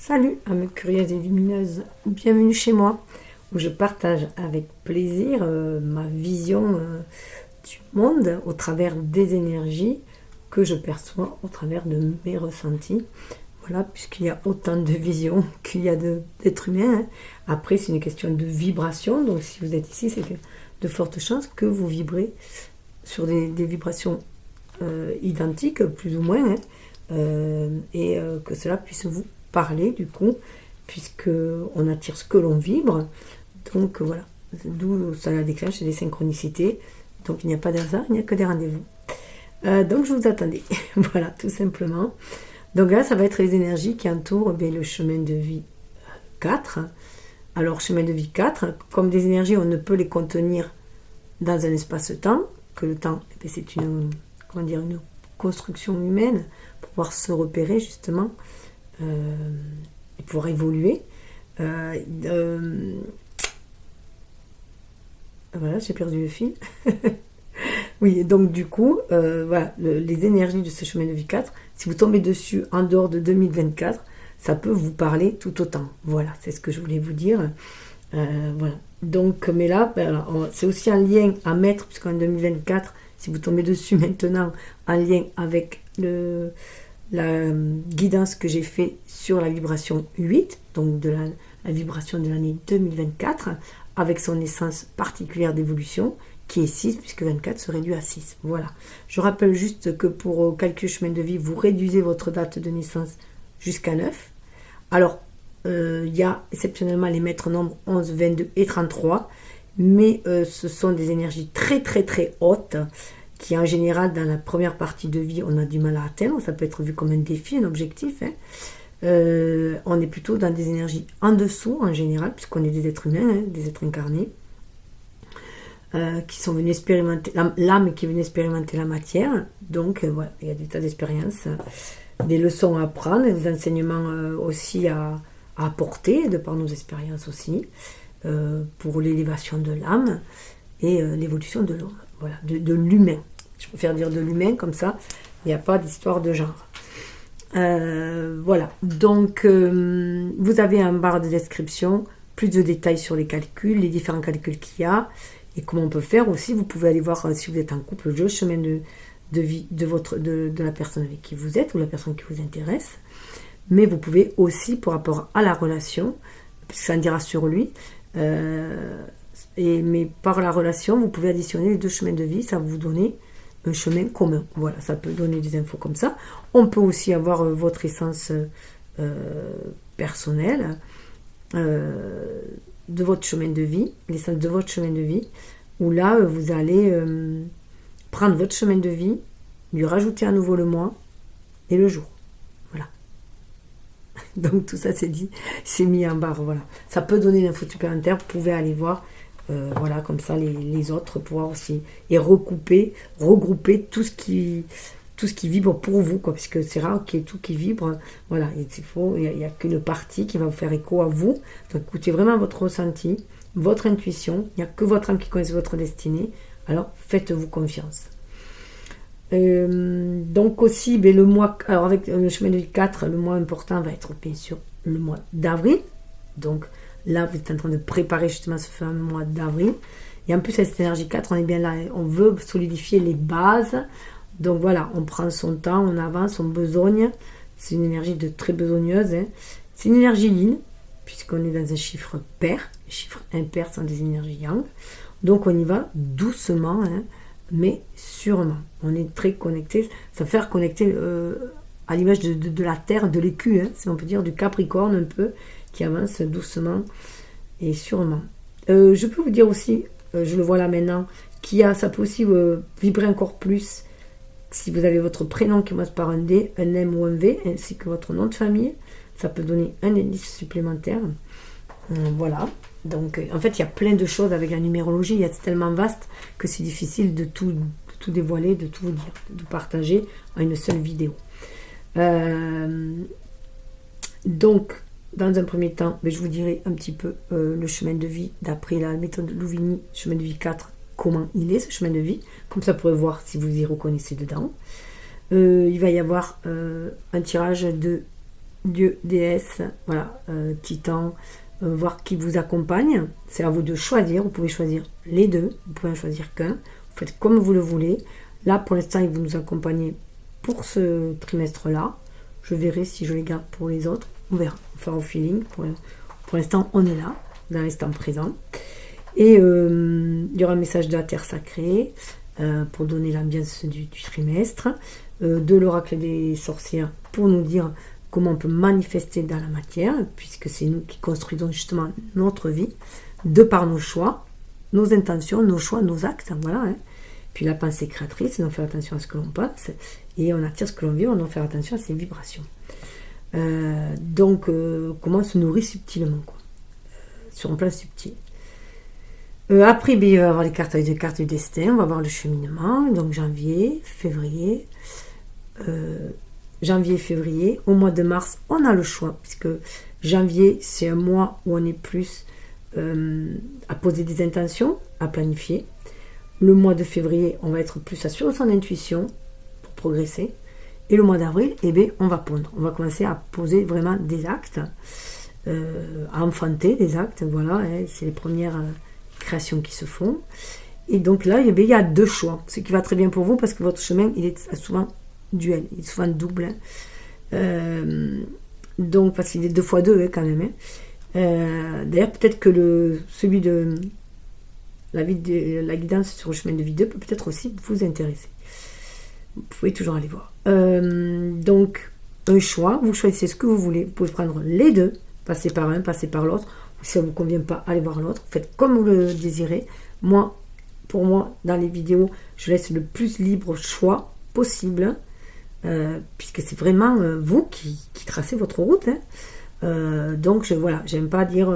Salut, âme curieuse et lumineuse, bienvenue chez moi, où je partage avec plaisir ma vision du monde au travers des énergies que je perçois au travers de mes ressentis. Voilà, puisqu'il y a autant de visions qu'il y a d'êtres humains. Après, c'est une question de vibration, donc si vous êtes ici, c'est de fortes chances que vous vibrez sur des vibrations identiques, plus ou moins, et que cela puisse vous parler du coup, puisque on attire ce que l'on vibre. Donc voilà, d'où ça déclenche des synchronicités. Donc il n'y a pas d'hasard, il n'y a que des rendez-vous. Donc je vous attendais, voilà, tout simplement. Donc là, ça va être les énergies qui entourent le chemin de vie 4. Alors, chemin de vie 4, comme des énergies, on ne peut les contenir dans un espace-temps, que le temps, c'est une construction humaine pour pouvoir se repérer justement et pouvoir évoluer. Voilà, j'ai perdu le fil. Oui, donc du coup, voilà, les énergies de ce chemin de vie 4, si vous tombez dessus en dehors de 2024, ça peut vous parler tout autant. Voilà, c'est ce que je voulais vous dire. Voilà. Donc, mais là, c'est aussi un lien à mettre, puisqu'en 2024, si vous tombez dessus maintenant, un lien avec la guidance que j'ai fait sur la vibration 8, donc de la vibration de l'année 2024, avec son essence particulière d'évolution, qui est 6, puisque 24 se réduit à 6. Voilà. Je rappelle juste que pour calcul chemin de vie, vous réduisez votre date de naissance jusqu'à 9. Alors, il y a exceptionnellement les maîtres nombres 11, 22 et 33, mais ce sont des énergies très très très hautes, qui en général, dans la première partie de vie, on a du mal à atteindre. Ça peut être vu comme un défi, un objectif. On est plutôt dans des énergies en dessous, en général, puisqu'on est des êtres humains, des êtres incarnés, qui sont venus expérimenter, l'âme qui est venue expérimenter la matière. Donc voilà, il y a des tas d'expériences, des leçons à apprendre, des enseignements aussi à apporter, de par nos expériences aussi, pour l'élévation de l'âme et l'évolution de l'homme, voilà, de l'humain. Je préfère dire de l'humain, comme ça, il n'y a pas d'histoire de genre. Voilà, donc vous avez en barre de description plus de détails sur les calculs, les différents calculs qu'il y a, et comment on peut faire aussi. Vous pouvez aller voir, si vous êtes en couple, le chemin de vie de la personne avec qui vous êtes ou la personne qui vous intéresse. Mais vous pouvez aussi, pour rapport à la relation, parce que ça en dira sur lui, mais par la relation, vous pouvez additionner les deux chemins de vie, ça va vous donner un chemin commun. Voilà, ça peut donner des infos comme ça. On peut aussi avoir votre essence personnelle, de votre chemin de vie, l'essence de votre chemin de vie, où là, vous allez prendre votre chemin de vie, lui rajouter à nouveau le mois et le jour. Voilà. Donc tout ça, c'est dit, c'est mis en barre. Voilà. Ça peut donner une info supplémentaire, vous pouvez aller voir. Voilà, comme ça, les autres, pouvoir aussi, et regrouper tout ce qui vibre pour vous, quoi, parce que c'est rare qu'il y ait tout qui vibre. Voilà, il n'y a qu'une partie qui va vous faire écho à vous. Donc écoutez vraiment votre ressenti, votre intuition. Il n'y a que votre âme qui connaît votre destinée. Alors faites-vous confiance. Donc aussi, le mois, alors avec le chemin de vie 4, le mois important va être bien sûr le mois d'avril. Donc là, vous êtes en train de préparer justement ce fameux mois d'avril. Et en plus, avec cette énergie 4, on est bien là. On veut solidifier les bases. Donc voilà, on prend son temps, on avance, on besogne. C'est une énergie de très besogneuse. C'est une énergie yin, puisqu'on est dans un chiffre pair. Les chiffres impairs sont des énergies yang. Donc on y va doucement, mais sûrement. On est très connecté. Ça fait reconnecter à l'image de la Terre, de l'écu, si on peut dire, du Capricorne un peu, qui avance doucement et sûrement. Je peux vous dire aussi, je le vois là maintenant, ça peut aussi vibrer encore plus si vous avez votre prénom qui commence par un D, un M ou un V, ainsi que votre nom de famille. Ça peut donner un indice supplémentaire. Voilà. Donc, en fait, il y a plein de choses avec la numérologie. C'est tellement vaste que c'est difficile de tout dévoiler, de tout vous dire, de partager en une seule vidéo. Donc, dans un premier temps, je vous dirai un petit peu le chemin de vie d'après la méthode Louvigny, chemin de vie 4, comment il est ce chemin de vie. Comme ça, vous pourrez voir si vous y reconnaissez dedans. Il va y avoir un tirage de Dieu, déesse, voilà, titan, voir qui vous accompagne. C'est à vous de choisir. Vous pouvez choisir les deux. Vous pouvez en choisir qu'un. Vous faites comme vous le voulez. Là, pour l'instant, ils vont nous accompagner pour ce trimestre-là. Je verrai si je les garde pour les autres. On verra. On fera au feeling. Pour l'instant, on est là, dans l'instant présent. Et il y aura un message de la Terre sacrée pour donner l'ambiance du trimestre. De l'oracle des sorcières pour nous dire comment on peut manifester dans la matière, puisque c'est nous qui construisons justement notre vie, de par nos choix, nos intentions, nos choix, nos actes, voilà. Hein. Puis la pensée créatrice, c'est d'en faire attention à ce que l'on pense, et on attire ce que l'on vit, on doit faire attention à ses vibrations. Donc, comment on se nourrit subtilement, quoi, sur un plan subtil. Après, il va y avoir les cartes du destin, on va voir le cheminement, donc janvier, février, au mois de mars, on a le choix, puisque janvier, c'est un mois où on est plus à poser des intentions, à planifier. Le mois de février, on va être plus assuré de son intuition pour progresser. Et le mois d'avril, eh bien, on va pondre. On va commencer à poser vraiment des actes, à enfanter des actes, voilà, hein, c'est les premières créations qui se font. Et donc là, eh bien, il y a deux choix, ce qui va très bien pour vous, parce que votre chemin, il est souvent duel, il est souvent double. Donc, parce qu'il est 2 x 2 hein, quand même. Hein. D'ailleurs, peut-être que celui de la guidance sur le chemin de vie 2 peut peut-être aussi vous intéresser. Vous pouvez toujours aller voir. Donc, un choix, vous choisissez ce que vous voulez. Vous pouvez prendre les deux, passer par un, passer par l'autre. Si ça ne vous convient pas, allez voir l'autre. Faites comme vous le désirez. Pour moi, dans les vidéos, je laisse le plus libre choix possible. Puisque c'est vraiment vous qui tracez votre route. Hein. Donc, j'aime pas dire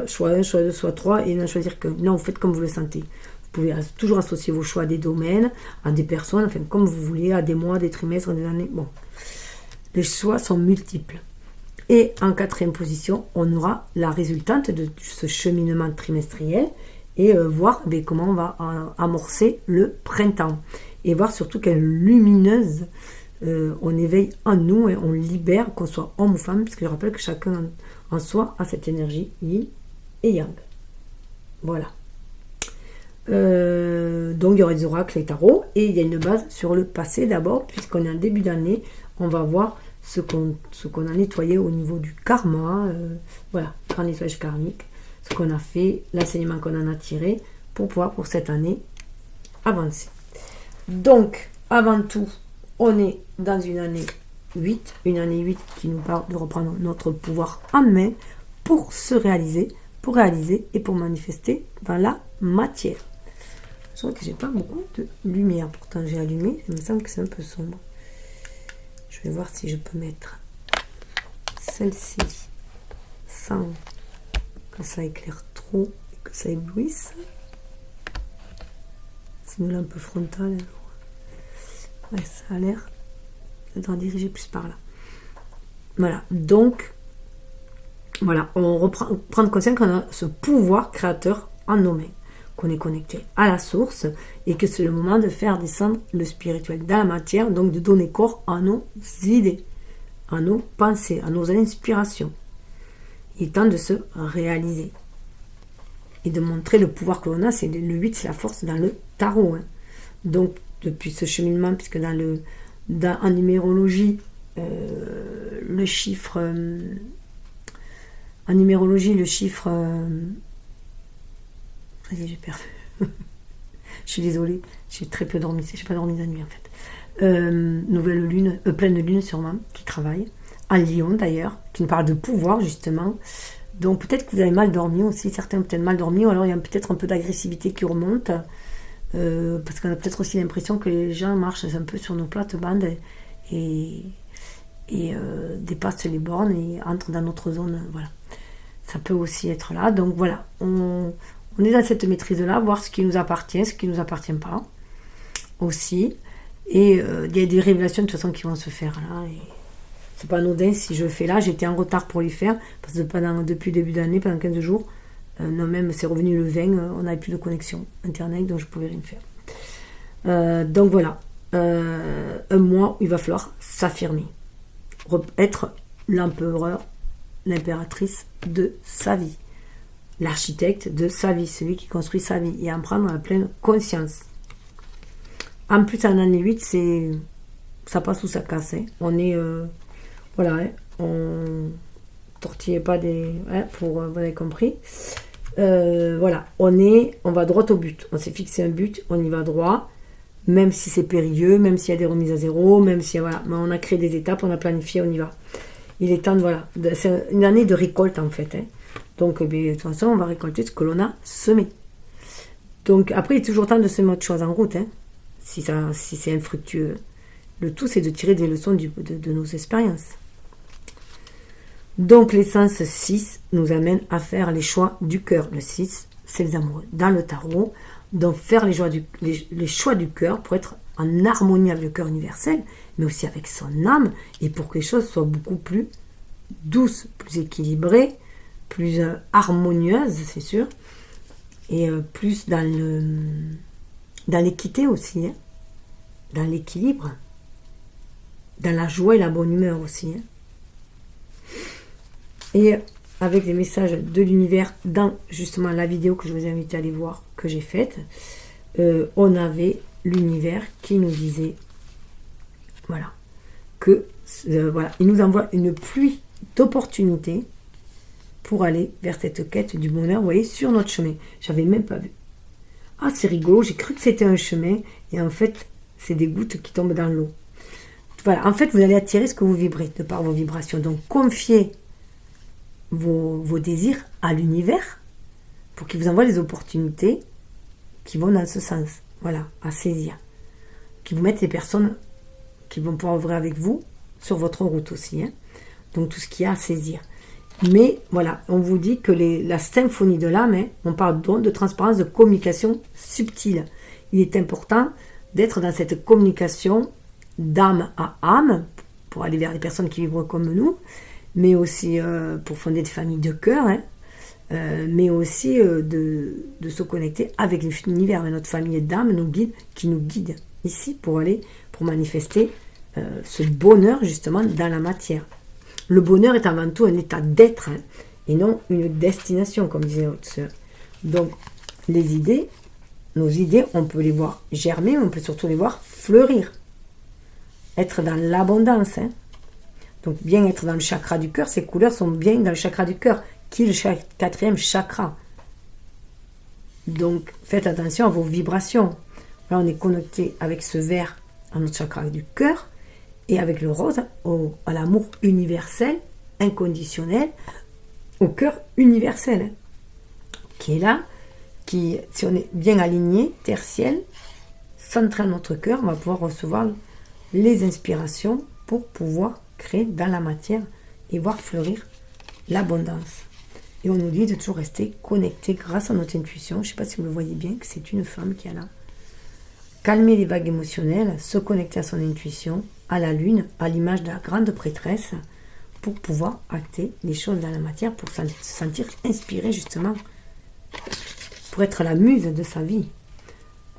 choix 1, choix 2, choix 3 et n'en choisir que. Non, vous faites comme vous le sentez. Vous pouvez toujours associer vos choix à des domaines, à des personnes, enfin, comme vous voulez, à des mois, des trimestres, des années. Bon, les choix sont multiples. Et en 4e position, on aura la résultante de ce cheminement trimestriel et voir comment on va amorcer le printemps. Et voir surtout quelle lumineuse on éveille en nous et on libère, qu'on soit homme ou femme, parce que je rappelle que chacun en soi a cette énergie yin et yang. Voilà. Donc il y aura des oracles et tarots, et il y a une base sur le passé d'abord, puisqu'on est en début d'année, on va voir ce qu'on a nettoyé au niveau du karma, voilà, grand nettoyage karmique, ce qu'on a fait, l'enseignement qu'on en a tiré, pour pouvoir pour cette année avancer. Donc, avant tout, on est dans une année 8 qui nous parle de reprendre notre pouvoir en main pour se réaliser, pour réaliser et pour manifester dans la matière. Je trouve que j'ai pas beaucoup de lumière, pourtant j'ai allumé, il me semble que c'est un peu sombre. Je vais voir si je peux mettre celle-ci sans que ça éclaire trop et que ça éblouisse. C'est une lampe frontale. Ouais, ça a l'air d'en diriger plus par là. Voilà, donc, voilà, on reprend, prendre conscience qu'on a ce pouvoir créateur en nos mains, qu'on est connecté à la source et que c'est le moment de faire descendre le spirituel dans la matière, donc de donner corps à nos idées, à nos pensées, à nos inspirations. Il est temps de se réaliser et de montrer le pouvoir que l'on a. C'est le 8, c'est la force dans le tarot. Hein. Donc, depuis ce cheminement, puisque en numérologie, le chiffre... en numérologie, le chiffre... Vas-y, j'ai perdu. Je suis désolée, j'ai très peu dormi. J'ai pas dormi la nuit, en fait. Nouvelle lune, pleine lune sûrement, qui travaille. En Lion, d'ailleurs, qui nous parle de pouvoir, justement. Donc, peut-être que vous avez mal dormi aussi. Certains ont peut-être mal dormi, ou alors il y a peut-être un peu d'agressivité qui remonte. Parce qu'on a peut-être aussi l'impression que les gens marchent un peu sur nos plates-bandes et dépassent les bornes et entrent dans notre zone. Voilà. Ça peut aussi être là. Donc voilà, on est dans cette maîtrise-là, voir ce qui nous appartient, ce qui ne nous appartient pas aussi. Et il y a des révélations de toute façon qui vont se faire là. Et c'est pas anodin si je le fais là. J'étais en retard pour les faire parce que depuis le début d'année, pendant 15 jours, non, même c'est revenu le 20, on n'avait plus de connexion internet, donc je ne pouvais rien faire. Donc voilà, un mois où il va falloir s'affirmer, être l'empereur, l'impératrice de sa vie. L'architecte de sa vie, celui qui construit sa vie, et en prendre la pleine conscience. En plus, en année 8, ça passe ou ça casse. Hein. On est, voilà, hein, on tortillez pas vous avez compris. Voilà, on va droit au but. On s'est fixé un but, on y va droit, même si c'est périlleux, même s'il y a des remises à zéro, même si voilà, mais on a créé des étapes, on a planifié, on y va. Il est temps c'est une année de récolte en fait. Hein. Donc, de toute façon, on va récolter ce que l'on a semé. Donc, après, il est toujours temps de semer autre chose en route, hein, si c'est infructueux. Le tout, c'est de tirer des leçons de nos expériences. Donc, l'essence 6 nous amène à faire les choix du cœur. Le 6, c'est les amoureux. Dans le tarot, donc faire les choix du cœur pour être en harmonie avec le cœur universel, mais aussi avec son âme, et pour que les choses soient beaucoup plus douces, plus équilibrées, plus harmonieuses, c'est sûr, et plus dans l'équité aussi, hein, dans l'équilibre, dans la joie et la bonne humeur aussi. Hein. Et avec les messages de l'univers dans justement la vidéo que je vous invite à aller voir, que j'ai faite, on avait l'univers qui nous disait, voilà, que voilà, il nous envoie une pluie d'opportunités pour aller vers cette quête du bonheur, vous voyez, sur notre chemin. J'avais même pas vu. Ah, c'est rigolo, j'ai cru que c'était un chemin, et en fait, c'est des gouttes qui tombent dans l'eau. Voilà, en fait, vous allez attirer ce que vous vibrez, de par vos vibrations. Donc, confiez vos désirs à l'univers pour qu'il vous envoie les opportunités qui vont dans ce sens. Voilà, à saisir. Qui vous mettent les personnes qui vont pouvoir œuvrer avec vous sur votre route aussi. Hein. Donc, tout ce qu'il y a à saisir. Mais voilà, on vous dit que la symphonie de l'âme, hein, on parle donc de transparence, de communication subtile. Il est important d'être dans cette communication d'âme à âme pour aller vers les personnes qui vivent comme nous, mais aussi pour fonder des familles de cœur, hein, mais aussi de se connecter avec l'univers, notre famille d'âme, nos guides, qui nous guident ici pour manifester ce bonheur justement dans la matière. Le bonheur est avant tout un état d'être, hein, et non une destination, comme disait notre sœur. Donc, nos idées, on peut les voir germer, mais on peut surtout les voir fleurir. Être dans l'abondance. Hein. Donc, bien être dans le chakra du cœur, ces couleurs sont bien dans le chakra du cœur, qui est le quatrième chakra. Donc, faites attention à vos vibrations. Là, on est connecté avec ce vert à notre chakra du cœur, et avec le rose, à l'amour universel, inconditionnel, au cœur universel, hein, qui est là, qui, si on est bien aligné, terre-ciel, centré à notre cœur, on va pouvoir recevoir les inspirations pour pouvoir créer dans la matière et voir fleurir l'abondance. Et on nous dit de toujours rester connecté grâce à notre intuition. Je ne sais pas si vous le voyez bien, que c'est une femme qui est là. Calmer les vagues émotionnelles, se connecter à son intuition, à la lune, à l'image de la grande prêtresse, pour pouvoir acter les choses dans la matière, pour se sentir inspiré justement, pour être la muse de sa vie.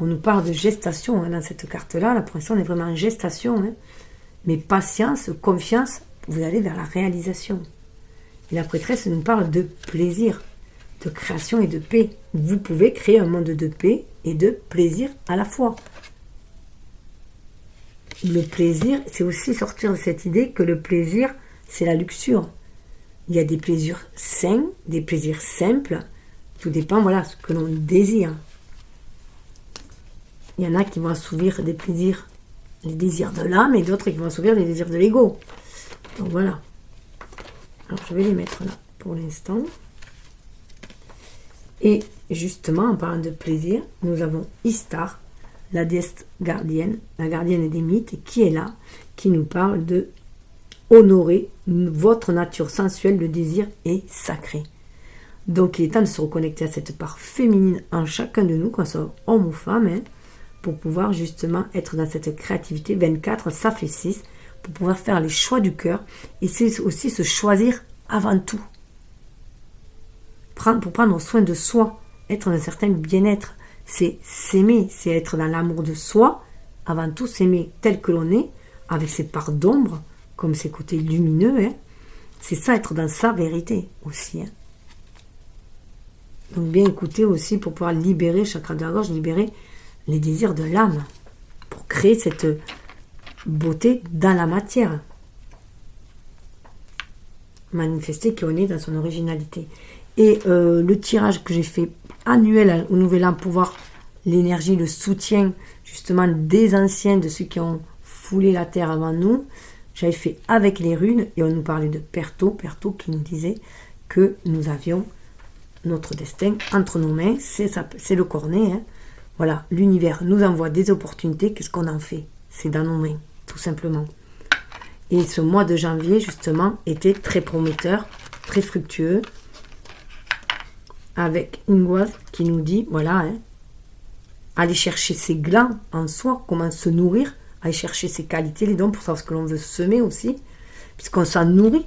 On nous parle de gestation hein, dans cette carte-là. Là, pour l'instant, on est vraiment en gestation. Hein. Mais patience, confiance, vous allez vers la réalisation. Et la prêtresse nous parle de plaisir, de création et de paix. Vous pouvez créer un monde de paix et de plaisir à la fois. Le plaisir, c'est aussi sortir de cette idée que le plaisir, c'est la luxure. Il y a des plaisirs sains, des plaisirs simples. Tout dépend, voilà, ce que l'on désire. Il y en a qui vont assouvir des plaisirs, les désirs de l'âme, et d'autres qui vont assouvir les désirs de l'ego. Donc voilà. Alors je vais les mettre là pour l'instant. Et justement, en parlant de plaisir, nous avons Istar, la déesse gardienne, la gardienne des mythes, qui est là, qui nous parle de honorer votre nature sensuelle, le désir est sacré. Donc il est temps de se reconnecter à cette part féminine en chacun de nous, qu'on soit homme ou femme, hein, pour pouvoir justement être dans cette créativité. 24, ça fait 6, pour pouvoir faire les choix du cœur, et c'est aussi se choisir avant tout. Pour prendre soin de soi, être dans un certain bien-être, c'est s'aimer, c'est être dans l'amour de soi, avant tout s'aimer tel que l'on est, avec ses parts d'ombre, comme ses côtés lumineux, hein, C'est ça, être dans sa vérité aussi. Hein. Donc bien écouter aussi pour pouvoir libérer le chakra de la gorge, libérer les désirs de l'âme. Pour créer cette beauté dans la matière. Manifester qui on est dans son originalité. Et le tirage que j'ai fait annuel au Nouvel An pour voir l'énergie, le soutien justement des anciens, de ceux qui ont foulé la terre avant nous, j'avais fait avec les runes et on nous parlait de Perto qui nous disait que nous avions notre destin entre nos mains, c'est le cornet. Hein. Voilà, l'univers nous envoie des opportunités, qu'est-ce qu'on en fait? C'est dans nos mains, tout simplement. Et ce mois de janvier, justement, était très prometteur, très fructueux, avec Ingoise qui nous dit, voilà, hein, aller chercher ses glands en soi, comment se nourrir, aller chercher ses qualités, les dons, pour savoir ce que l'on veut semer aussi, puisqu'on s'en nourrit.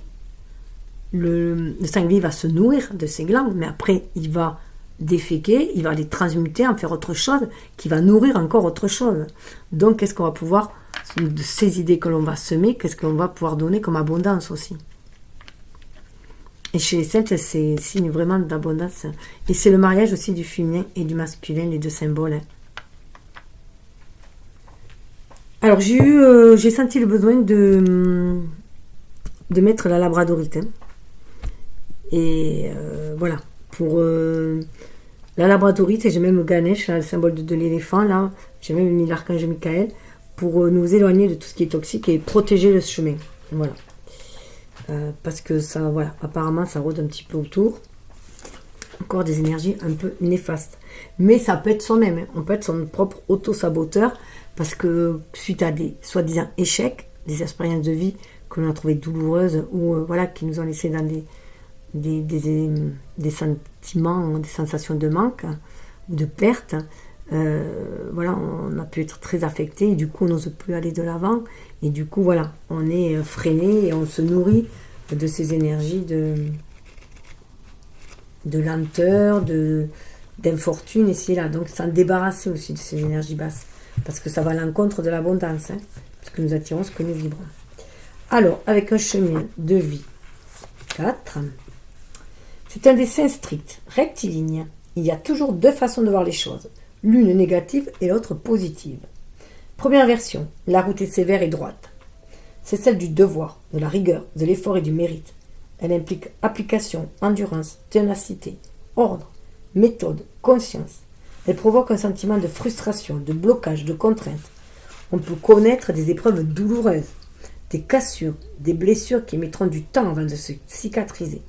Le sanglier va se nourrir de ses glands, mais après, il va déféquer, il va les transmuter, en faire autre chose, qui va nourrir encore autre chose. Donc, qu'est-ce qu'on va pouvoir, de ces idées que l'on va semer, qu'est-ce qu'on va pouvoir donner comme abondance aussi. Et chez les Celtes, c'est signe vraiment d'abondance. Et c'est le mariage aussi du féminin et du masculin, les deux symboles. Hein. Alors, j'ai senti le besoin de mettre la labradorite. Hein. Et voilà. Pour la labradorite, et j'ai même Ganesh, là, le symbole de l'éléphant, là. J'ai même mis l'archange Michael pour nous éloigner de tout ce qui est toxique et protéger le chemin. Voilà. Parce que ça, voilà, apparemment, ça rôde un petit peu autour. Encore des énergies un peu néfastes. Mais ça peut être soi-même. Hein. On peut être son propre auto-saboteur parce que suite à des soi-disant échecs, des expériences de vie que l'on a trouvées douloureuses ou voilà, qui nous ont laissé dans des sentiments, des sensations de manque ou de perte, voilà, on a pu être très affecté et du coup on n'ose plus aller de l'avant et du coup voilà, on est freiné et on se nourrit de ces énergies de lenteur, d'infortune ici et là, donc s'en débarrasser aussi de ces énergies basses parce que ça va à l'encontre de l'abondance, hein, parce que nous attirons ce que nous vibrons. Alors, avec un chemin de vie 4, c'est un dessin strict, rectiligne. Il y a toujours deux façons de voir les choses, l'une négative et l'autre positive. Première version, la route est sévère et droite. C'est celle du devoir, de la rigueur, de l'effort et du mérite. Elle implique application, endurance, ténacité, ordre, méthode, conscience. Elle provoque un sentiment de frustration, de blocage, de contrainte. On peut connaître des épreuves douloureuses, des cassures, des blessures qui mettront du temps avant de se cicatriser.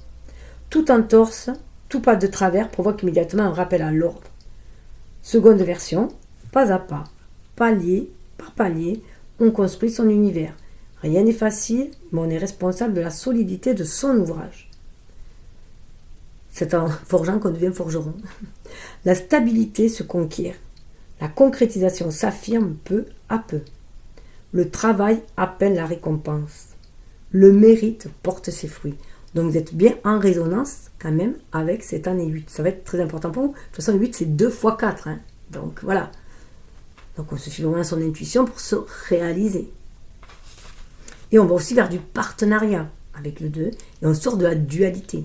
Toute entorse, tout pas de travers provoque immédiatement un rappel à l'ordre. Seconde version, pas à pas, palier par palier, on construit son univers. Rien n'est facile, mais on est responsable de la solidité de son ouvrage. C'est en forgeant qu'on devient forgeron. La stabilité se conquiert. La concrétisation s'affirme peu à peu. Le travail appelle la récompense. Le mérite porte ses fruits. Donc vous êtes bien en résonance quand même avec cette année 8. Ça va être très important pour vous. De toute façon, 8 c'est 2 x 4. Hein. Donc voilà. Donc on se suit vraiment à son intuition pour se réaliser. Et on va aussi vers du partenariat avec le 2. Et on sort de la dualité.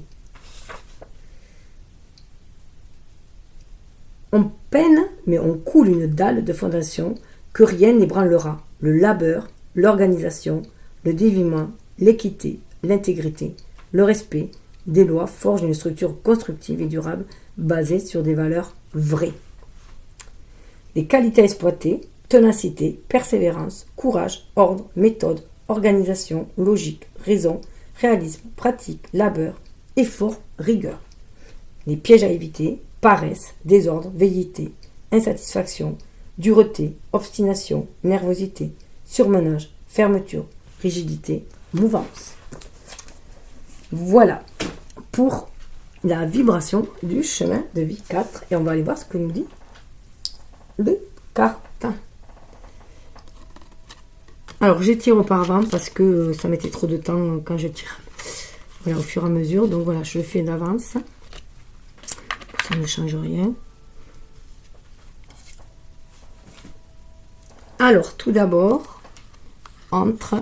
On peine, mais on coule une dalle de fondation que rien n'ébranlera. Le labeur, l'organisation, le dévouement, l'équité, l'intégrité, le respect des lois forgent une structure constructive et durable basée sur des valeurs vraies. Les qualités à exploiter, ténacité, persévérance, courage, ordre, méthode, organisation, logique, raison, réalisme, pratique, labeur, effort, rigueur. Les pièges à éviter, paresse, désordre, velléité, insatisfaction, dureté, obstination, nervosité, surmenage, fermeture, rigidité, mouvance. Voilà pour la vibration du chemin de vie 4. Et on va aller voir ce que nous dit le carton. Alors j'étire auparavant parce que ça mettait trop de temps quand je tire. Voilà, au fur et à mesure. Donc voilà, je le fais d'avance. Ça ne change rien. Alors tout d'abord, entre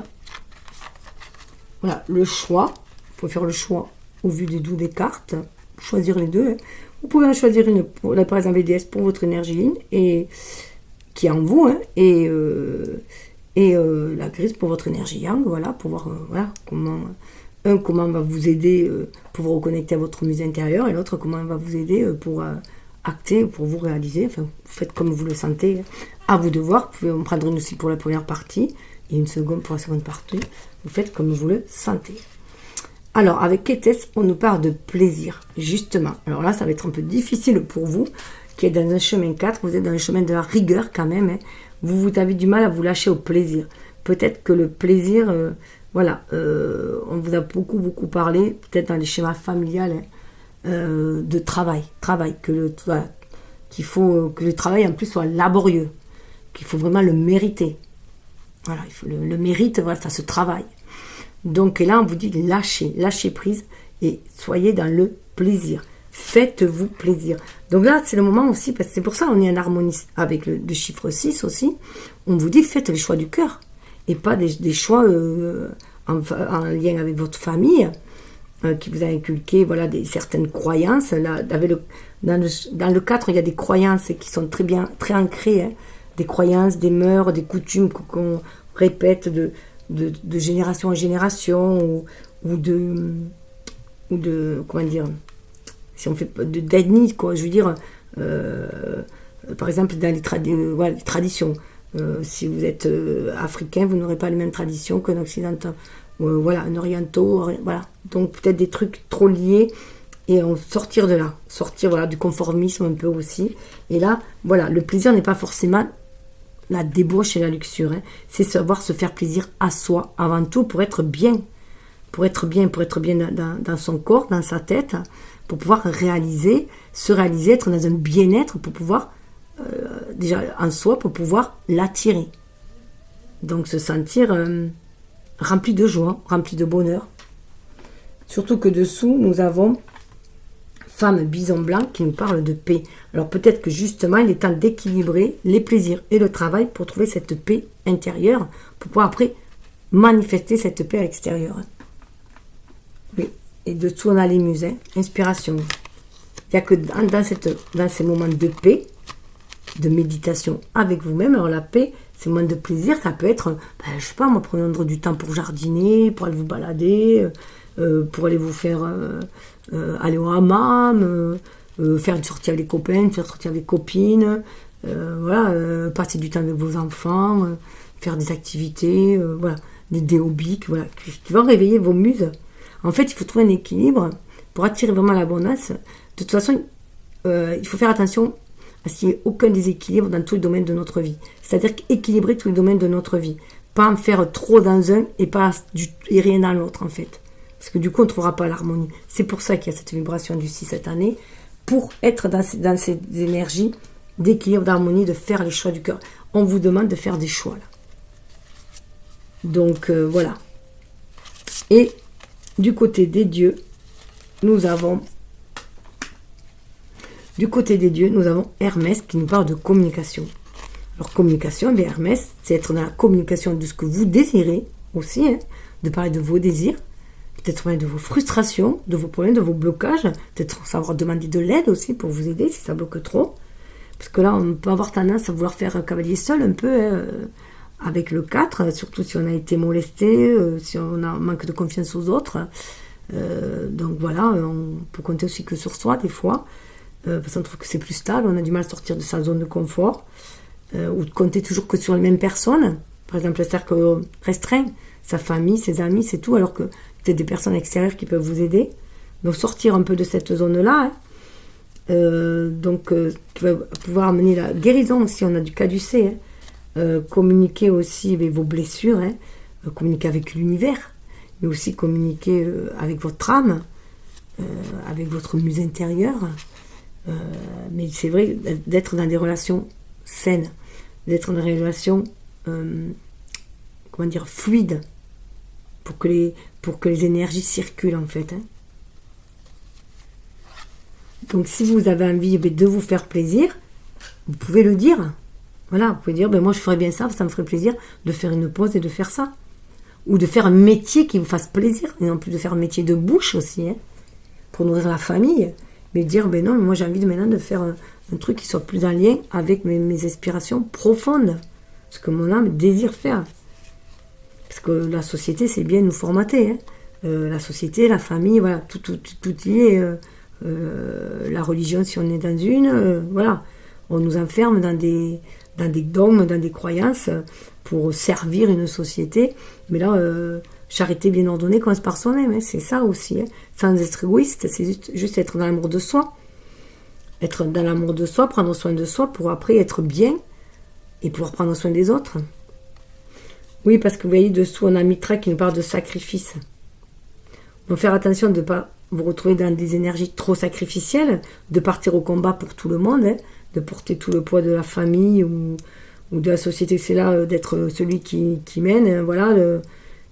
voilà, le choix pouvez faire le choix au vu des 12 des cartes, choisir les deux. Hein. Vous pouvez en choisir une, par exemple les déesses pour votre énergie yin, et qui est en vous, hein, et la grise pour votre énergie yang, voilà, pour voir voilà, comment va vous aider pour vous reconnecter à votre musée intérieur, et l'autre comment va vous aider pour acter, pour vous réaliser. Enfin, vous faites comme vous le sentez, hein. À vous de voir. Vous pouvez en prendre une aussi pour la première partie et une seconde pour la seconde partie. Vous faites comme vous le sentez. Alors, avec Kétès, on nous parle de plaisir, justement. Alors là, ça va être un peu difficile pour vous, qui êtes dans un chemin 4, vous êtes dans le chemin de la rigueur quand même. Hein. Vous avez du mal à vous lâcher au plaisir. Peut-être que le plaisir, voilà, on vous a beaucoup parlé, peut-être dans les schémas familiales, hein, de travail, qu'il faut que le travail en plus soit laborieux, qu'il faut vraiment le mériter. Voilà, il faut le mérite, voilà, ça se travaille. Donc là, on vous dit lâchez prise et soyez dans le plaisir. Faites-vous plaisir. Donc là, c'est le moment aussi, parce que c'est pour ça qu'on est en harmonie avec le chiffre 6 aussi. On vous dit, faites les choix du cœur et pas des choix en lien avec votre famille qui vous a inculqué voilà, certaines croyances. Là, dans le 4, il y a des croyances qui sont très ancrées. Hein, des croyances, des mœurs, des coutumes qu'on répète de génération en génération ou de comment dire, si on fait d'ethnie, quoi, je veux dire, par exemple dans les traditions, si vous êtes africain, vous n'aurez pas les mêmes traditions qu'un occidental, voilà, un orientaux, voilà, donc peut-être des trucs trop liés, et sortir de là, voilà, du conformisme un peu aussi, et là, voilà, le plaisir n'est pas forcément la débauche et la luxure, hein. C'est savoir se faire plaisir à soi avant tout pour être bien dans son corps, dans sa tête, pour pouvoir se réaliser, être dans un bien-être, pour pouvoir, déjà en soi, pour pouvoir l'attirer. Donc se sentir rempli de joie, rempli de bonheur. Surtout que dessous, nous avons femme bison blanc qui nous parle de paix. Alors peut-être que justement, il est temps d'équilibrer les plaisirs et le travail pour trouver cette paix intérieure, pour pouvoir après manifester cette paix à l'extérieur. Oui, et dessous on a les muses, hein. Inspiration. Il n'y a que dans ces moments de paix, de méditation avec vous-même. Alors la paix, ces moments de plaisir, ça peut être, je sais pas moi, prendre du temps pour jardiner, pour aller vous balader, pour aller vous faire aller au hammam, faire une sortie avec les copains, faire une sortie avec les copines, voilà, passer du temps avec vos enfants, faire des activités, voilà, des hobbies, voilà, qui vont réveiller vos muses. En fait, il faut trouver un équilibre pour attirer vraiment l'abondance. De toute façon, il faut faire attention à ce qu'il n'y ait aucun déséquilibre dans tous les domaines de notre vie. C'est-à-dire équilibrer tous les domaines de notre vie. Pas en faire trop dans un et rien dans l'autre, en fait. Parce que du coup, on ne trouvera pas l'harmonie. C'est pour ça qu'il y a cette vibration du 6 cette année, pour être dans ces énergies d'équilibre, d'harmonie, de faire les choix du cœur. On vous demande de faire des choix, là. Donc, voilà. Et du côté des dieux, nous avons Hermès qui nous parle de communication. Alors, communication, bien Hermès, c'est être dans la communication de ce que vous désirez aussi, hein, de parler de vos désirs, peut-être parler de vos frustrations, de vos problèmes, de vos blocages, peut-être savoir demander de l'aide aussi pour vous aider si ça bloque trop. Parce que là, on peut avoir tendance à vouloir faire cavalier seul un peu, hein, avec le 4, surtout si on a été molesté, si on a un manque de confiance aux autres. Donc voilà, on peut compter aussi que sur soi des fois, parce qu'on trouve que c'est plus stable, on a du mal à sortir de sa zone de confort, ou de compter toujours que sur les mêmes personnes, par exemple le cercle restreint, sa famille, ses amis, c'est tout, alors que peut-être des personnes extérieures qui peuvent vous aider. Donc sortir un peu de cette zone-là, hein. Donc qui va pouvoir amener la guérison aussi, on a du caducée, hein. Communiquer aussi avec vos blessures, hein. Communiquer avec l'univers, mais aussi communiquer avec votre âme, avec votre muse intérieure. Mais c'est vrai d'être dans des relations saines, d'être dans des relations fluides, pour que les énergies circulent en fait, hein. Donc si vous avez envie de vous faire plaisir, vous pouvez le dire. Voilà, vous pouvez dire, moi je ferais bien ça me ferait plaisir de faire une pause et de faire ça. ou de faire un métier qui vous fasse plaisir, et non plus de faire un métier de bouche aussi, hein, pour nourrir la famille, mais dire, ben non, moi j'ai envie maintenant de faire un truc qui soit plus en lien avec mes aspirations profondes, ce que mon âme désire faire. Parce que la société, c'est bien nous formater, hein. La société, la famille, voilà, tout y est. La religion, si on est dans une, voilà, on nous enferme dans des dogmes, dans des croyances pour servir une société. Mais là, charité bien ordonnée commence par soi-même, hein, c'est ça aussi. Hein. Sans être égoïste, c'est juste être dans l'amour de soi. Être dans l'amour de soi, prendre soin de soi pour après être bien et pouvoir prendre soin des autres. Oui, parce que vous voyez, dessous, on a Mitra qui nous parle de sacrifice. Donc faire attention de ne pas vous retrouver dans des énergies trop sacrificielles, de partir au combat pour tout le monde, hein, de porter tout le poids de la famille ou de la société. C'est là d'être celui qui mène, voilà,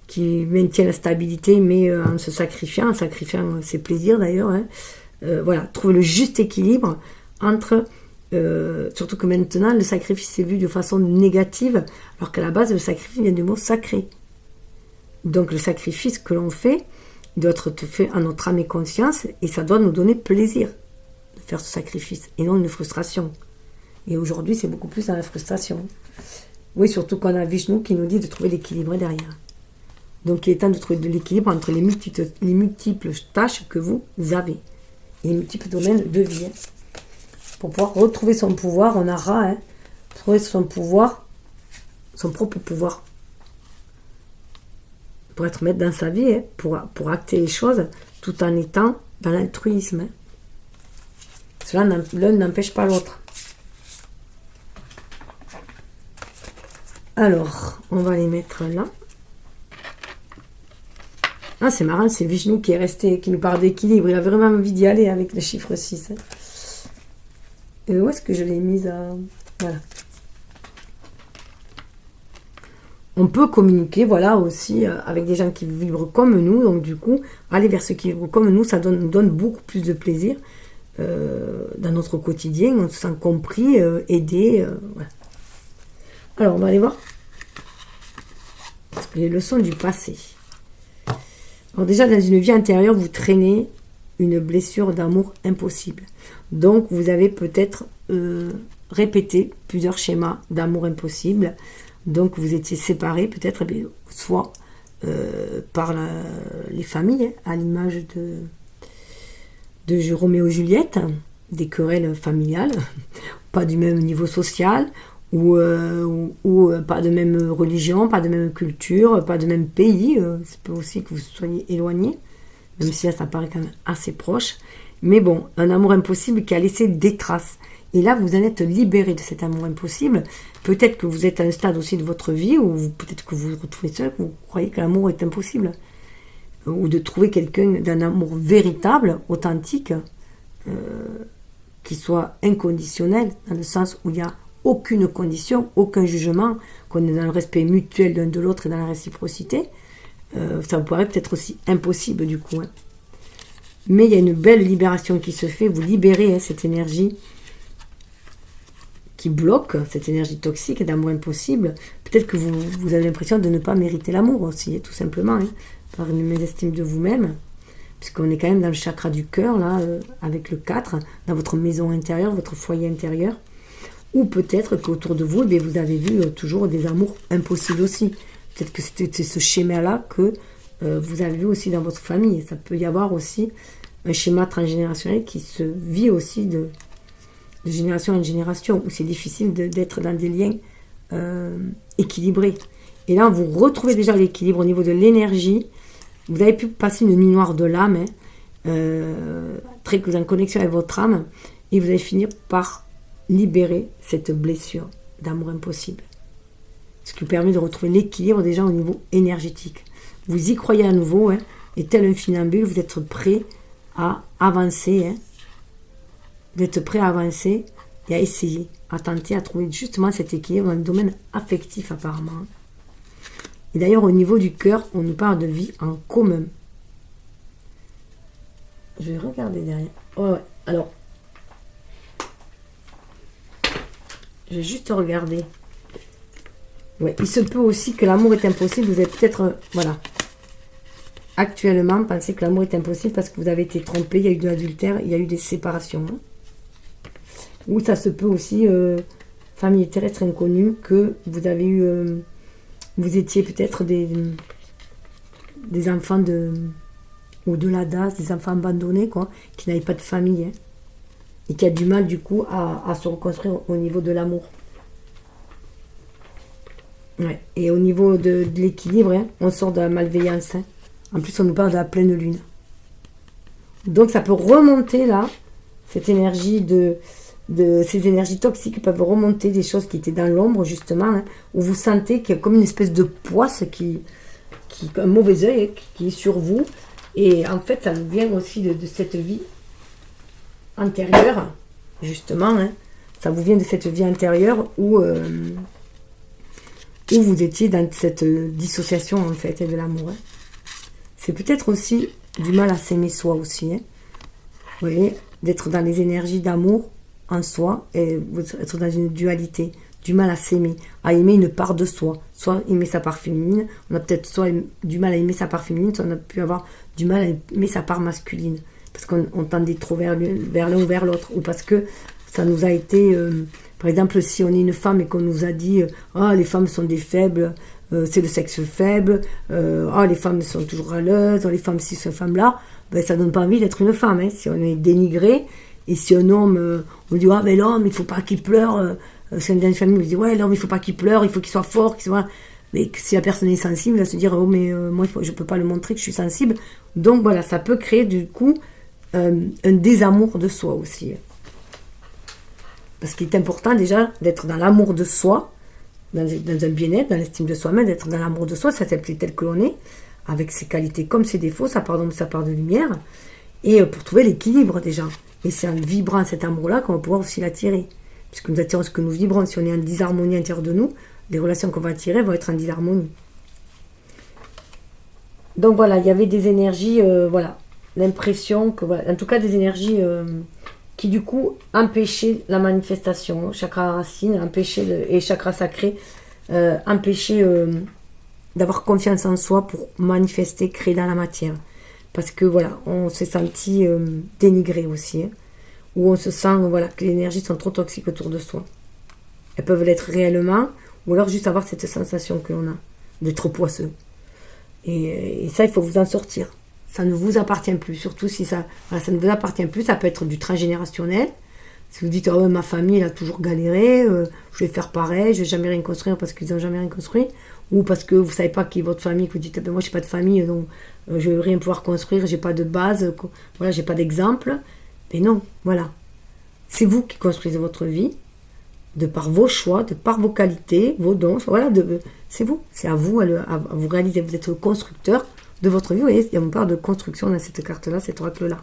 qui maintient la stabilité, mais en sacrifiant ses plaisirs d'ailleurs. Hein. Voilà, trouver le juste équilibre entre... surtout que maintenant, le sacrifice est vu de façon négative, alors qu'à la base, le sacrifice vient du mot sacré. Donc le sacrifice que l'on fait doit être fait en notre âme et conscience, et ça doit nous donner plaisir de faire ce sacrifice, et non une frustration. Et aujourd'hui, c'est beaucoup plus dans la frustration. Oui, surtout qu'on a Vishnu qui nous dit de trouver l'équilibre derrière. Donc il est temps de trouver de l'équilibre entre les multiples tâches que vous avez, et les multiples domaines de vie. Pour pouvoir retrouver son pouvoir, on aura, hein, trouver son pouvoir, son propre pouvoir. Pour être maître dans sa vie, hein, pour acter les choses, tout en étant dans l'altruisme. Hein. L'un n'empêche pas l'autre. Alors, on va les mettre là. Ah, c'est marrant, c'est Vishnu qui est resté, qui nous parle d'équilibre. Il a vraiment envie d'y aller avec le chiffre 6. Hein. Et où est-ce que je l'ai mise à... Voilà. On peut communiquer, voilà, aussi avec des gens qui vibrent comme nous. Donc, du coup, aller vers ceux qui vibrent comme nous, ça nous donne beaucoup plus de plaisir dans notre quotidien. On se sent compris, aidé. Voilà. Alors, on va aller voir les leçons du passé. Alors, déjà, dans une vie intérieure, vous traînez une blessure d'amour impossible. Donc, vous avez peut-être répété plusieurs schémas d'amour impossible. Donc, vous étiez séparés, peut-être, soit par les familles, à l'image de Roméo et Juliette, des querelles familiales, pas du même niveau social, ou pas de même religion, pas de même culture, pas de même pays. C'est peut aussi que vous soyez éloignés, même si là, ça paraît quand même assez proche. Mais bon, un amour impossible qui a laissé des traces. Et là, vous en êtes libéré de cet amour impossible. Peut-être que vous êtes à un stade aussi de votre vie où peut-être que vous vous retrouvez seul, que vous croyez que l'amour est impossible. Ou de trouver quelqu'un d'un amour véritable, authentique, qui soit inconditionnel, dans le sens où il n'y a aucune condition, aucun jugement, qu'on est dans le respect mutuel l'un de l'autre et dans la réciprocité. Ça vous paraît peut-être aussi impossible du coup. Hein. Mais il y a une belle libération qui se fait. Vous libérez cette énergie qui bloque, cette énergie toxique d'amour impossible. Peut-être que vous avez l'impression de ne pas mériter l'amour aussi, tout simplement, hein, par une mésestime de vous-même, puisqu'on est quand même dans le chakra du cœur, là, avec le 4, dans votre maison intérieure, votre foyer intérieur. Ou peut-être qu'autour de vous, vous avez vu toujours des amours impossibles aussi. Peut-être que c'est ce schéma-là que vous avez vu aussi dans votre famille. Ça peut y avoir aussi un schéma transgénérationnel qui se vit aussi de génération en génération, où c'est difficile d'être dans des liens équilibrés. Et là, vous retrouvez déjà l'équilibre au niveau de l'énergie. Vous avez pu passer une nuit noire de l'âme, très en connexion avec votre âme, et vous allez finir par libérer cette blessure d'amour impossible. Ce qui vous permet de retrouver l'équilibre déjà au niveau énergétique. Vous y croyez à nouveau, et tel un funambule, vous êtes prêt à avancer, vous êtes prêt à avancer et à essayer, à tenter, à trouver justement cet équilibre dans le domaine affectif apparemment. Et d'ailleurs au niveau du cœur, on nous parle de vie en commun. Je vais regarder derrière. Oh, ouais. Alors, je vais juste regarder Ouais, il se peut aussi que l'amour est impossible. Vous êtes peut-être, voilà, actuellement, pensez que l'amour est impossible parce que vous avez été trompé, il y a eu de l'adultère, il y a eu des séparations. Hein. Ou ça se peut aussi, famille terrestre inconnue, que vous avez eu, vous étiez peut-être des enfants ou de la DAS, des enfants abandonnés, quoi, qui n'avaient pas de famille, hein, et qui a du mal, du coup, à se reconstruire au niveau de l'amour. Ouais. Et au niveau de l'équilibre, hein, on sort de la malveillance. Hein. En plus, on nous parle de la pleine lune. Donc, ça peut remonter, là, cette énergie ces énergies toxiques peuvent remonter des choses qui étaient dans l'ombre, justement, hein, où vous sentez qu'il y a comme une espèce de poisse un mauvais œil, hein, qui est sur vous. Et en fait, ça nous vient aussi de cette vie antérieure, justement. Hein. Ça vous vient de cette vie antérieure où vous étiez dans cette dissociation, en fait, de l'amour. Hein. C'est peut-être aussi du mal à s'aimer soi aussi. Hein. Vous voyez, d'être dans les énergies d'amour en soi et être dans une dualité, du mal à s'aimer, à aimer une part de soi, soit aimer sa part féminine, on a peut-être soit du mal à aimer sa part féminine, soit on a pu avoir du mal à aimer sa part masculine, parce qu'on tendait trop vers l'un ou vers l'autre, ou parce que ça nous a été, par exemple, si on est une femme et qu'on nous a dit ah, les femmes sont des faibles, c'est le sexe faible, ah, les femmes sont toujours râleuses, les femmes ci, ces femmes-là, ben, ça donne pas envie d'être une femme, hein, si on est dénigré. Et si un homme, on dit, ah, mais l'homme, il faut pas qu'il pleure. C'est une famille, on dit, ouais, l'homme, il faut pas qu'il pleure, il faut qu'il soit fort. Mais si la personne est sensible, elle va se dire, oh, mais moi, je peux pas le montrer que je suis sensible. Donc voilà, ça peut créer du coup un désamour de soi aussi. Parce qu'il est important déjà d'être dans l'amour de soi, dans un bien-être, dans l'estime de soi-même, d'être dans l'amour de soi, ça s'appelle tel que l'on est, avec ses qualités comme ses défauts, sa part d'ombre, sa part de lumière, et pour trouver l'équilibre déjà. Et c'est en vibrant cet amour-là qu'on va pouvoir aussi l'attirer. Puisque nous attirons ce que nous vibrons. Si on est en disharmonie intérieure de nous, les relations qu'on va attirer vont être en disharmonie. Donc voilà, il y avait des énergies, voilà, l'impression que, voilà, en tout cas des énergies qui du coup empêchaient la manifestation. Chakra racine, et chakra sacré, empêchaient d'avoir confiance en soi pour manifester, créer dans la matière. Parce que voilà, on s'est senti dénigré aussi, hein, où on se sent voilà, que les énergies sont trop toxiques autour de soi. Elles peuvent l'être réellement, ou alors juste avoir cette sensation que l'on a, d'être poisseux. Et ça, il faut vous en sortir. Ça ne vous appartient plus, surtout si ça ne vous appartient plus, ça peut être du transgénérationnel. Si vous dites, oh, ma famille, elle a toujours galéré, je vais faire pareil, je vais jamais rien construire parce qu'ils n'ont jamais rien construit, ou parce que vous ne savez pas qui est votre famille, que vous dites, moi, je n'ai pas de famille, donc je ne vais rien pouvoir construire, je n'ai pas de base, voilà, je n'ai pas d'exemple. Mais non, voilà. C'est vous qui construisez votre vie, de par vos choix, de par vos qualités, vos dons, voilà, c'est vous, c'est à vous à vous réaliser, vous êtes le constructeur de votre vie. Vous voyez, il y a une part de construction dans cette carte-là, cet oracle-là.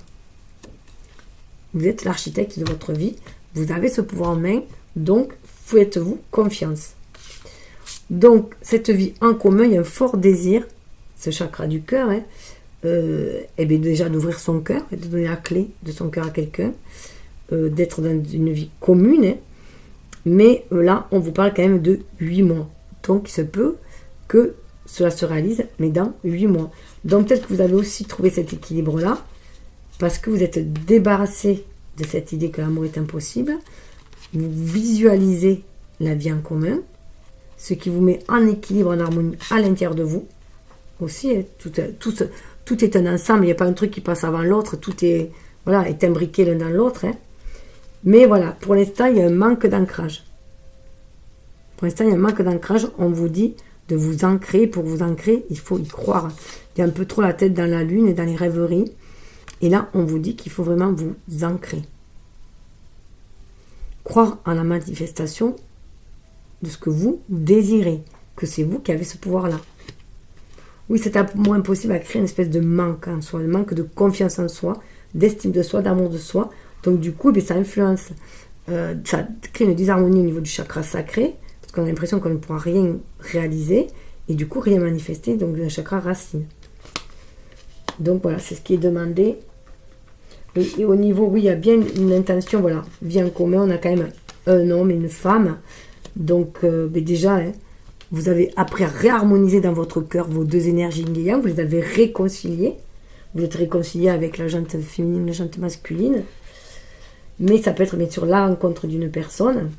Vous êtes l'architecte de votre vie, vous avez ce pouvoir en main, donc faites-vous confiance. Donc, cette vie en commun, il y a un fort désir, ce chakra du cœur, hein, et bien déjà d'ouvrir son cœur, et de donner la clé de son cœur à quelqu'un, d'être dans une vie commune, hein, mais là, on vous parle quand même de 8 mois. Donc, il se peut que cela se réalise, mais dans 8 mois. Donc, peut-être que vous avez aussi trouvé cet équilibre-là, parce que vous êtes débarrassé de cette idée que l'amour est impossible, vous visualisez la vie en commun, ce qui vous met en équilibre, en harmonie à l'intérieur de vous. Aussi, hein, tout est un ensemble, il n'y a pas un truc qui passe avant l'autre, tout est, voilà, est imbriqué l'un dans l'autre. Hein. Mais voilà, pour l'instant, il y a un manque d'ancrage. Pour l'instant, il y a un manque d'ancrage, on vous dit de vous ancrer. Pour vous ancrer, il faut y croire. Il y a un peu trop la tête dans la lune et dans les rêveries. Et là, on vous dit qu'il faut vraiment vous ancrer. Croire en la manifestation de ce que vous désirez, que c'est vous qui avez ce pouvoir-là. Oui, c'est un moins possible à créer une espèce de manque en soi, un manque de confiance en soi, d'estime de soi, d'amour de soi. Donc du coup, ça influence, ça crée une disharmonie au niveau du chakra sacré, parce qu'on a l'impression qu'on ne pourra rien réaliser, et du coup rien manifester, donc le chakra racine. Donc voilà, c'est ce qui est demandé. Et au niveau, oui, il y a bien une intention, voilà, vie en commun, on a quand même un homme et une femme. Donc déjà, hein, Vous avez appris à réharmoniser dans votre cœur vos deux énergies yin et yang. Vous les avez réconciliées. Vous êtes réconcilié avec la jante féminine, la jante masculine. Mais ça peut être bien sûr la rencontre d'une personne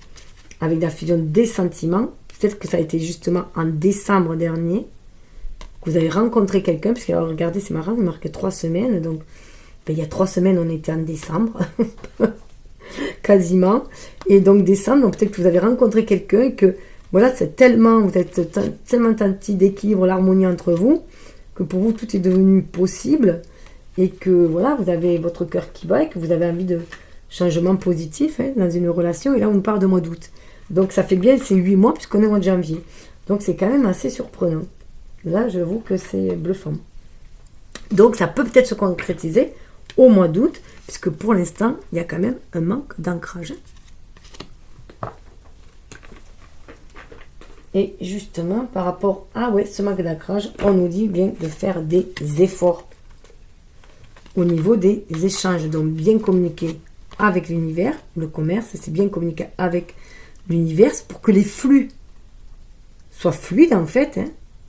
avec la fusion des sentiments. Peut-être que ça a été justement en décembre dernier que vous avez rencontré quelqu'un. Parce que alors, regardez, c'est marrant, il marque 3 semaines. Donc, ben, il y a 3 semaines, on était en décembre. Quasiment. Et donc, décembre, donc peut-être que vous avez rencontré quelqu'un et que voilà, vous êtes tellement senti d'équilibre, l'harmonie entre vous, que pour vous, tout est devenu possible. Et que voilà, vous avez votre cœur qui bat et que vous avez envie de changement positif dans une relation. Et là, on parle de mois d'août. Donc, ça fait bien ces 8 mois puisqu'on est au mois de janvier. Donc, c'est quand même assez surprenant. Là, j'avoue que c'est bluffant. Donc, ça peut peut-être se concrétiser au mois d'août, puisque pour l'instant, il y a quand même un manque d'ancrage. Et justement, par rapport à ce manque d'ancrage, on nous dit bien de faire des efforts au niveau des échanges. Donc, bien communiquer avec l'univers, le commerce, c'est bien communiquer avec l'univers pour que les flux soient fluides, en fait.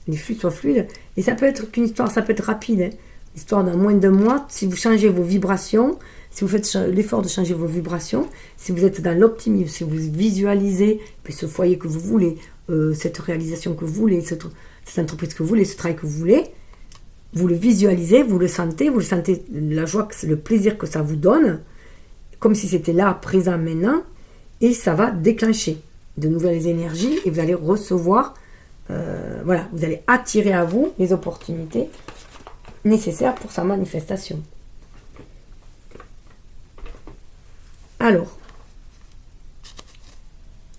Les flux soient fluides. Et ça peut être qu'une histoire, ça peut être rapide. Histoire d'un moins d'un mois, si vous changez vos vibrations, si vous faites l'effort de changer vos vibrations, si vous êtes dans l'optimisme, si vous visualisez ce foyer que vous voulez, cette réalisation que vous voulez, cette entreprise que vous voulez, ce travail que vous voulez, vous le visualisez, vous le sentez la joie, le plaisir que ça vous donne, comme si c'était là, présent, maintenant, et ça va déclencher de nouvelles énergies et vous allez recevoir, vous allez attirer à vous les opportunités nécessaires pour sa manifestation. Alors,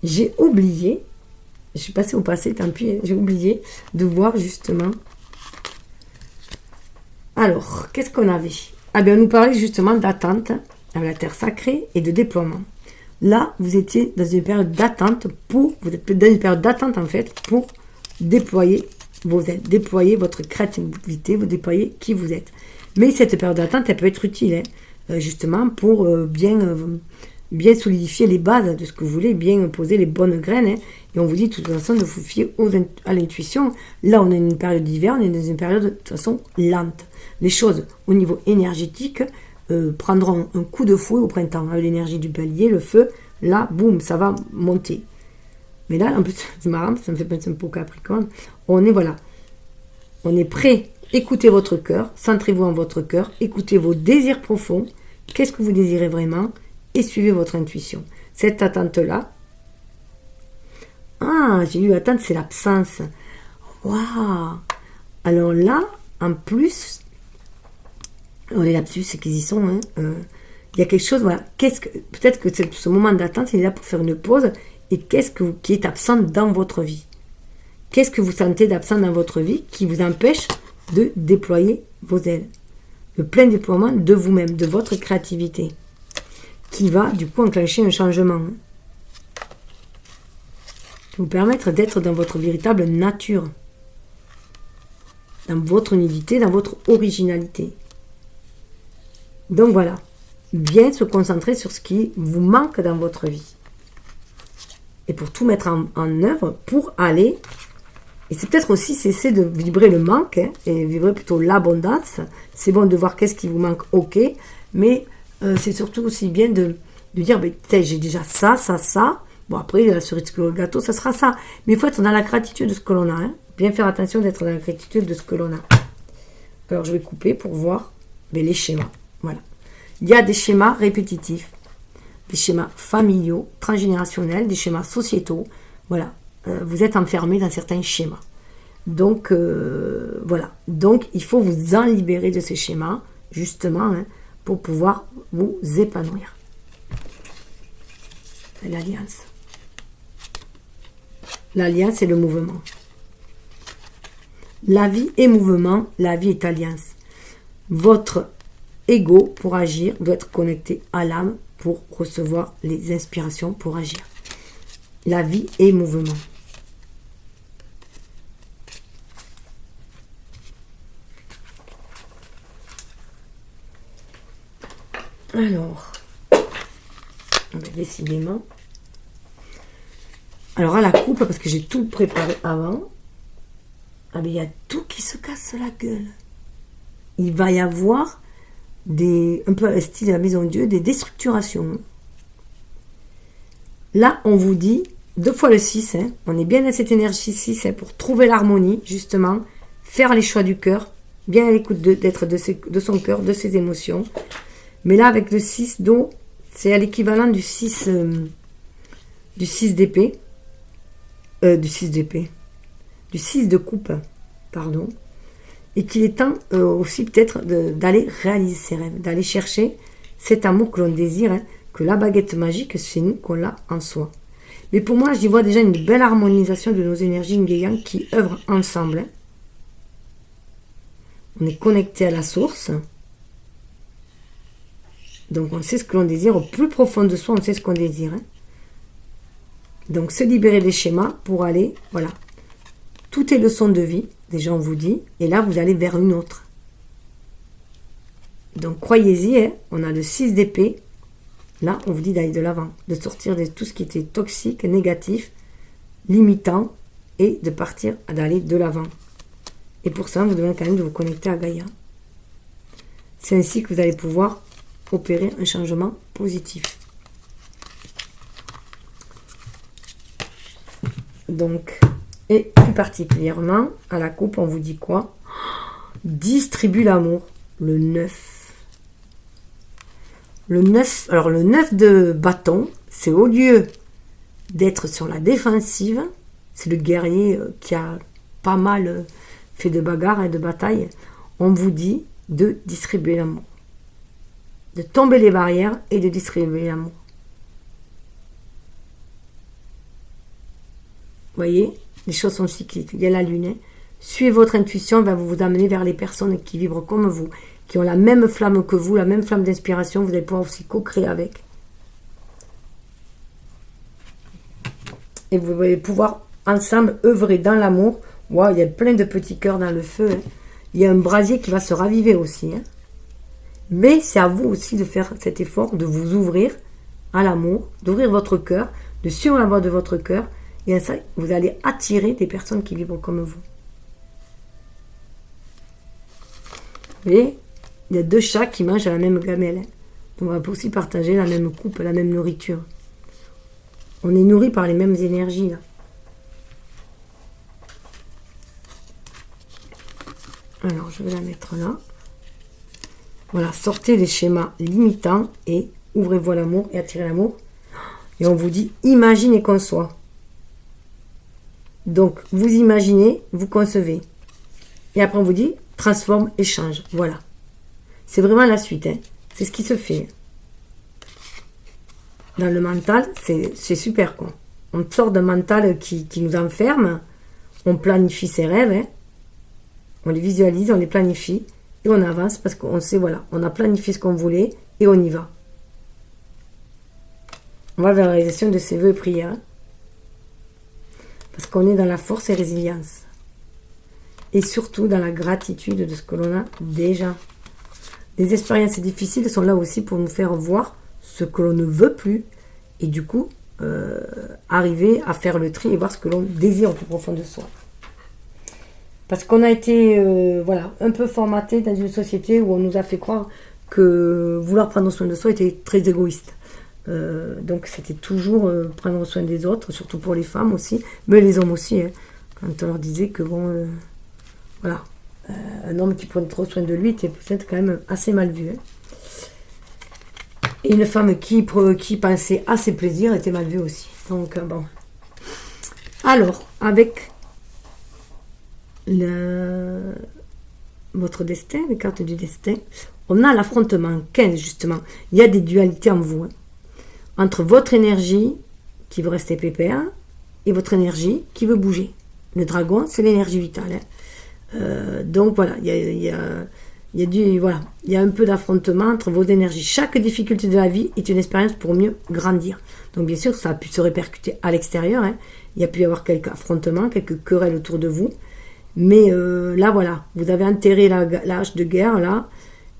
j'ai oublié, je suis passée au passé, tant pis, j'ai oublié de voir justement. Alors, qu'est-ce qu'on avait? Ah bien, on nous parlait justement d'attente avec la terre sacrée et de déploiement. Là, vous étiez dans une période d'attente vous êtes dans une période d'attente en fait pour déployer vos ailes, déployer votre créativité, vous déployer qui vous êtes. Mais cette période d'attente, elle peut être utile, justement pour bien solidifier les bases de ce que vous voulez, bien poser les bonnes graines. Et on vous dit de toute façon de vous fier à l'intuition. Là, on est dans une période d'hiver, on est dans une période de toute façon lente. Les choses au niveau énergétique prendront un coup de fouet au printemps. Avec l'énergie du bélier, le feu, là, boum, ça va monter. Mais là, en plus, c'est marrant, ça me fait penser un peu au Capricorne. On est prêt. Écoutez votre cœur, centrez-vous en votre cœur, écoutez vos désirs profonds. Qu'est-ce que vous désirez vraiment? Et suivez votre intuition. Cette attente-là, j'ai eu attente, c'est l'absence. Waouh! Alors là, en plus, les lapsus, c'est qu'ils y sont. Il y a quelque chose, voilà. Peut-être que ce moment d'attente, il est là pour faire une pause. Et qui est absent dans votre vie? Qu'est-ce que vous sentez d'absent dans votre vie qui vous empêche de déployer vos ailes? Le plein déploiement de vous-même, de votre créativité, qui va du coup enclencher un changement. Vous permettre d'être dans votre véritable nature, dans votre unité, dans votre originalité. Donc voilà, bien se concentrer sur ce qui vous manque dans votre vie. Et pour tout mettre en œuvre, pour aller, et c'est peut-être aussi cesser de vibrer le manque, et vibrer plutôt l'abondance. C'est bon de voir qu'est-ce qui vous manque, ok, mais c'est surtout aussi bien de dire, j'ai déjà ça. Bon, après, la cerise sur le gâteau, ça sera ça. Mais il faut être dans la gratitude de ce que l'on a. Bien faire attention d'être dans la gratitude de ce que l'on a. Alors, je vais couper pour voir les schémas. Voilà. Il y a des schémas répétitifs, des schémas familiaux, transgénérationnels, des schémas sociétaux. Voilà. Vous êtes enfermé dans certains schémas. Donc, voilà. Donc, il faut vous en libérer de ces schémas, justement, pour pouvoir vous épanouir. L'alliance. L'alliance est le mouvement. La vie est mouvement, la vie est alliance. Votre ego, pour agir, doit être connecté à l'âme pour recevoir les inspirations pour agir. La vie est mouvement. Alors, décidément, Alors à la coupe, parce que j'ai tout préparé avant, ah ben, il y a tout qui se casse la gueule. Il va y avoir un peu à style de la Maison de Dieu, des déstructurations. Là, on vous dit, 2 fois le 6, hein, on est bien dans cette énergie 6 hein, pour trouver l'harmonie, justement, faire les choix du cœur, bien à l'écoute d'être de son cœur, de ses émotions. Mais là, avec le 6 d'eau, c'est à l'équivalent du 6 d'épée, du 6 d'épée, du 6 de coupe, pardon, et qu'il est temps aussi peut-être d'aller réaliser ses rêves, d'aller chercher cet amour que l'on désire, hein, que la baguette magique, c'est nous qu'on l'a en soi. Mais pour moi, j'y vois déjà une belle harmonisation de nos énergies yin qui œuvrent ensemble. Hein. On est connecté à la source. Donc on sait ce que l'on désire, au plus profond de soi, on sait ce qu'on désire. Hein. Donc se libérer des schémas pour aller, voilà. Tout est leçon de vie, déjà on vous dit, et là vous allez vers une autre. Donc croyez-y, hein, on a le 6 d'épée. Là, on vous dit d'aller de l'avant, de sortir de tout ce qui était toxique, négatif, limitant, et de partir, d'aller de l'avant. Et pour ça, vous devez quand même de vous connecter à Gaïa. C'est ainsi que vous allez pouvoir opérer un changement positif. Donc, et plus particulièrement, à la coupe, on vous dit quoi? Distribue l'amour, le 9. Le 9, alors le 9 de bâton, c'est au lieu d'être sur la défensive, c'est le guerrier qui a pas mal fait de bagarres et de batailles, on vous dit de distribuer l'amour. De tomber les barrières et de distribuer l'amour. Vous voyez, les choses sont cycliques. Il y a la lune. Hein. Suivez votre intuition, elle va vous amener vers les personnes qui vibrent comme vous, qui ont la même flamme que vous, la même flamme d'inspiration, vous allez pouvoir aussi co-créer avec. Et vous allez pouvoir ensemble œuvrer dans l'amour. Wow, il y a plein de petits cœurs dans le feu. Hein. Il y a un brasier qui va se raviver aussi. Hein. Mais c'est à vous aussi de faire cet effort, de vous ouvrir à l'amour, d'ouvrir votre cœur, de suivre la voie de votre cœur. Et ainsi, vous allez attirer des personnes qui vibrent comme vous. Vous voyez, il y a 2 chats qui mangent à la même gamelle. Hein. Donc on va aussi partager la même coupe, la même nourriture. On est nourri par les mêmes énergies là. Alors je vais la mettre là. Voilà, sortez les schémas limitants et ouvrez-vous à l'amour et attirez l'amour. Et on vous dit, imagine et conçois. Donc, vous imaginez, vous concevez. Et après, on vous dit, transforme et change. Voilà. C'est vraiment la suite. Hein. C'est ce qui se fait. Dans le mental, c'est super, quoi. On sort d'un mental qui nous enferme. On planifie ses rêves. Hein. On les visualise, on les planifie. Et on avance parce qu'on sait, voilà, on a planifié ce qu'on voulait et on y va. On va vers la réalisation de ses vœux et prières. Parce qu'on est dans la force et résilience. Et surtout dans la gratitude de ce que l'on a déjà. Les expériences difficiles sont là aussi pour nous faire voir ce que l'on ne veut plus. Et du coup, arriver à faire le tri et voir ce que l'on désire au plus profond de soi. Parce qu'on a été voilà, un peu formaté dans une société où on nous a fait croire que vouloir prendre soin de soi était très égoïste. Donc c'était toujours prendre soin des autres, surtout pour les femmes aussi, mais les hommes aussi, hein, quand on leur disait que bon, voilà, un homme qui prenait trop soin de lui était peut-être quand même assez mal vu. Hein. Et une femme qui pensait à ses plaisirs était mal vue aussi. Donc bon. Alors, avec votre destin, les cartes du destin, on a l'affrontement 15 justement. Il y a des dualités en vous. Hein. Entre votre énergie qui veut rester pépère et votre énergie qui veut bouger. Le dragon, c'est l'énergie vitale. Hein. Donc voilà, il y a un peu d'affrontement entre vos énergies. Chaque difficulté de la vie est une expérience pour mieux grandir. Donc bien sûr, ça a pu se répercuter à l'extérieur. Hein. Il y a pu y avoir quelques affrontements, quelques querelles autour de vous. Mais là, voilà, vous avez enterré la hache de guerre, là,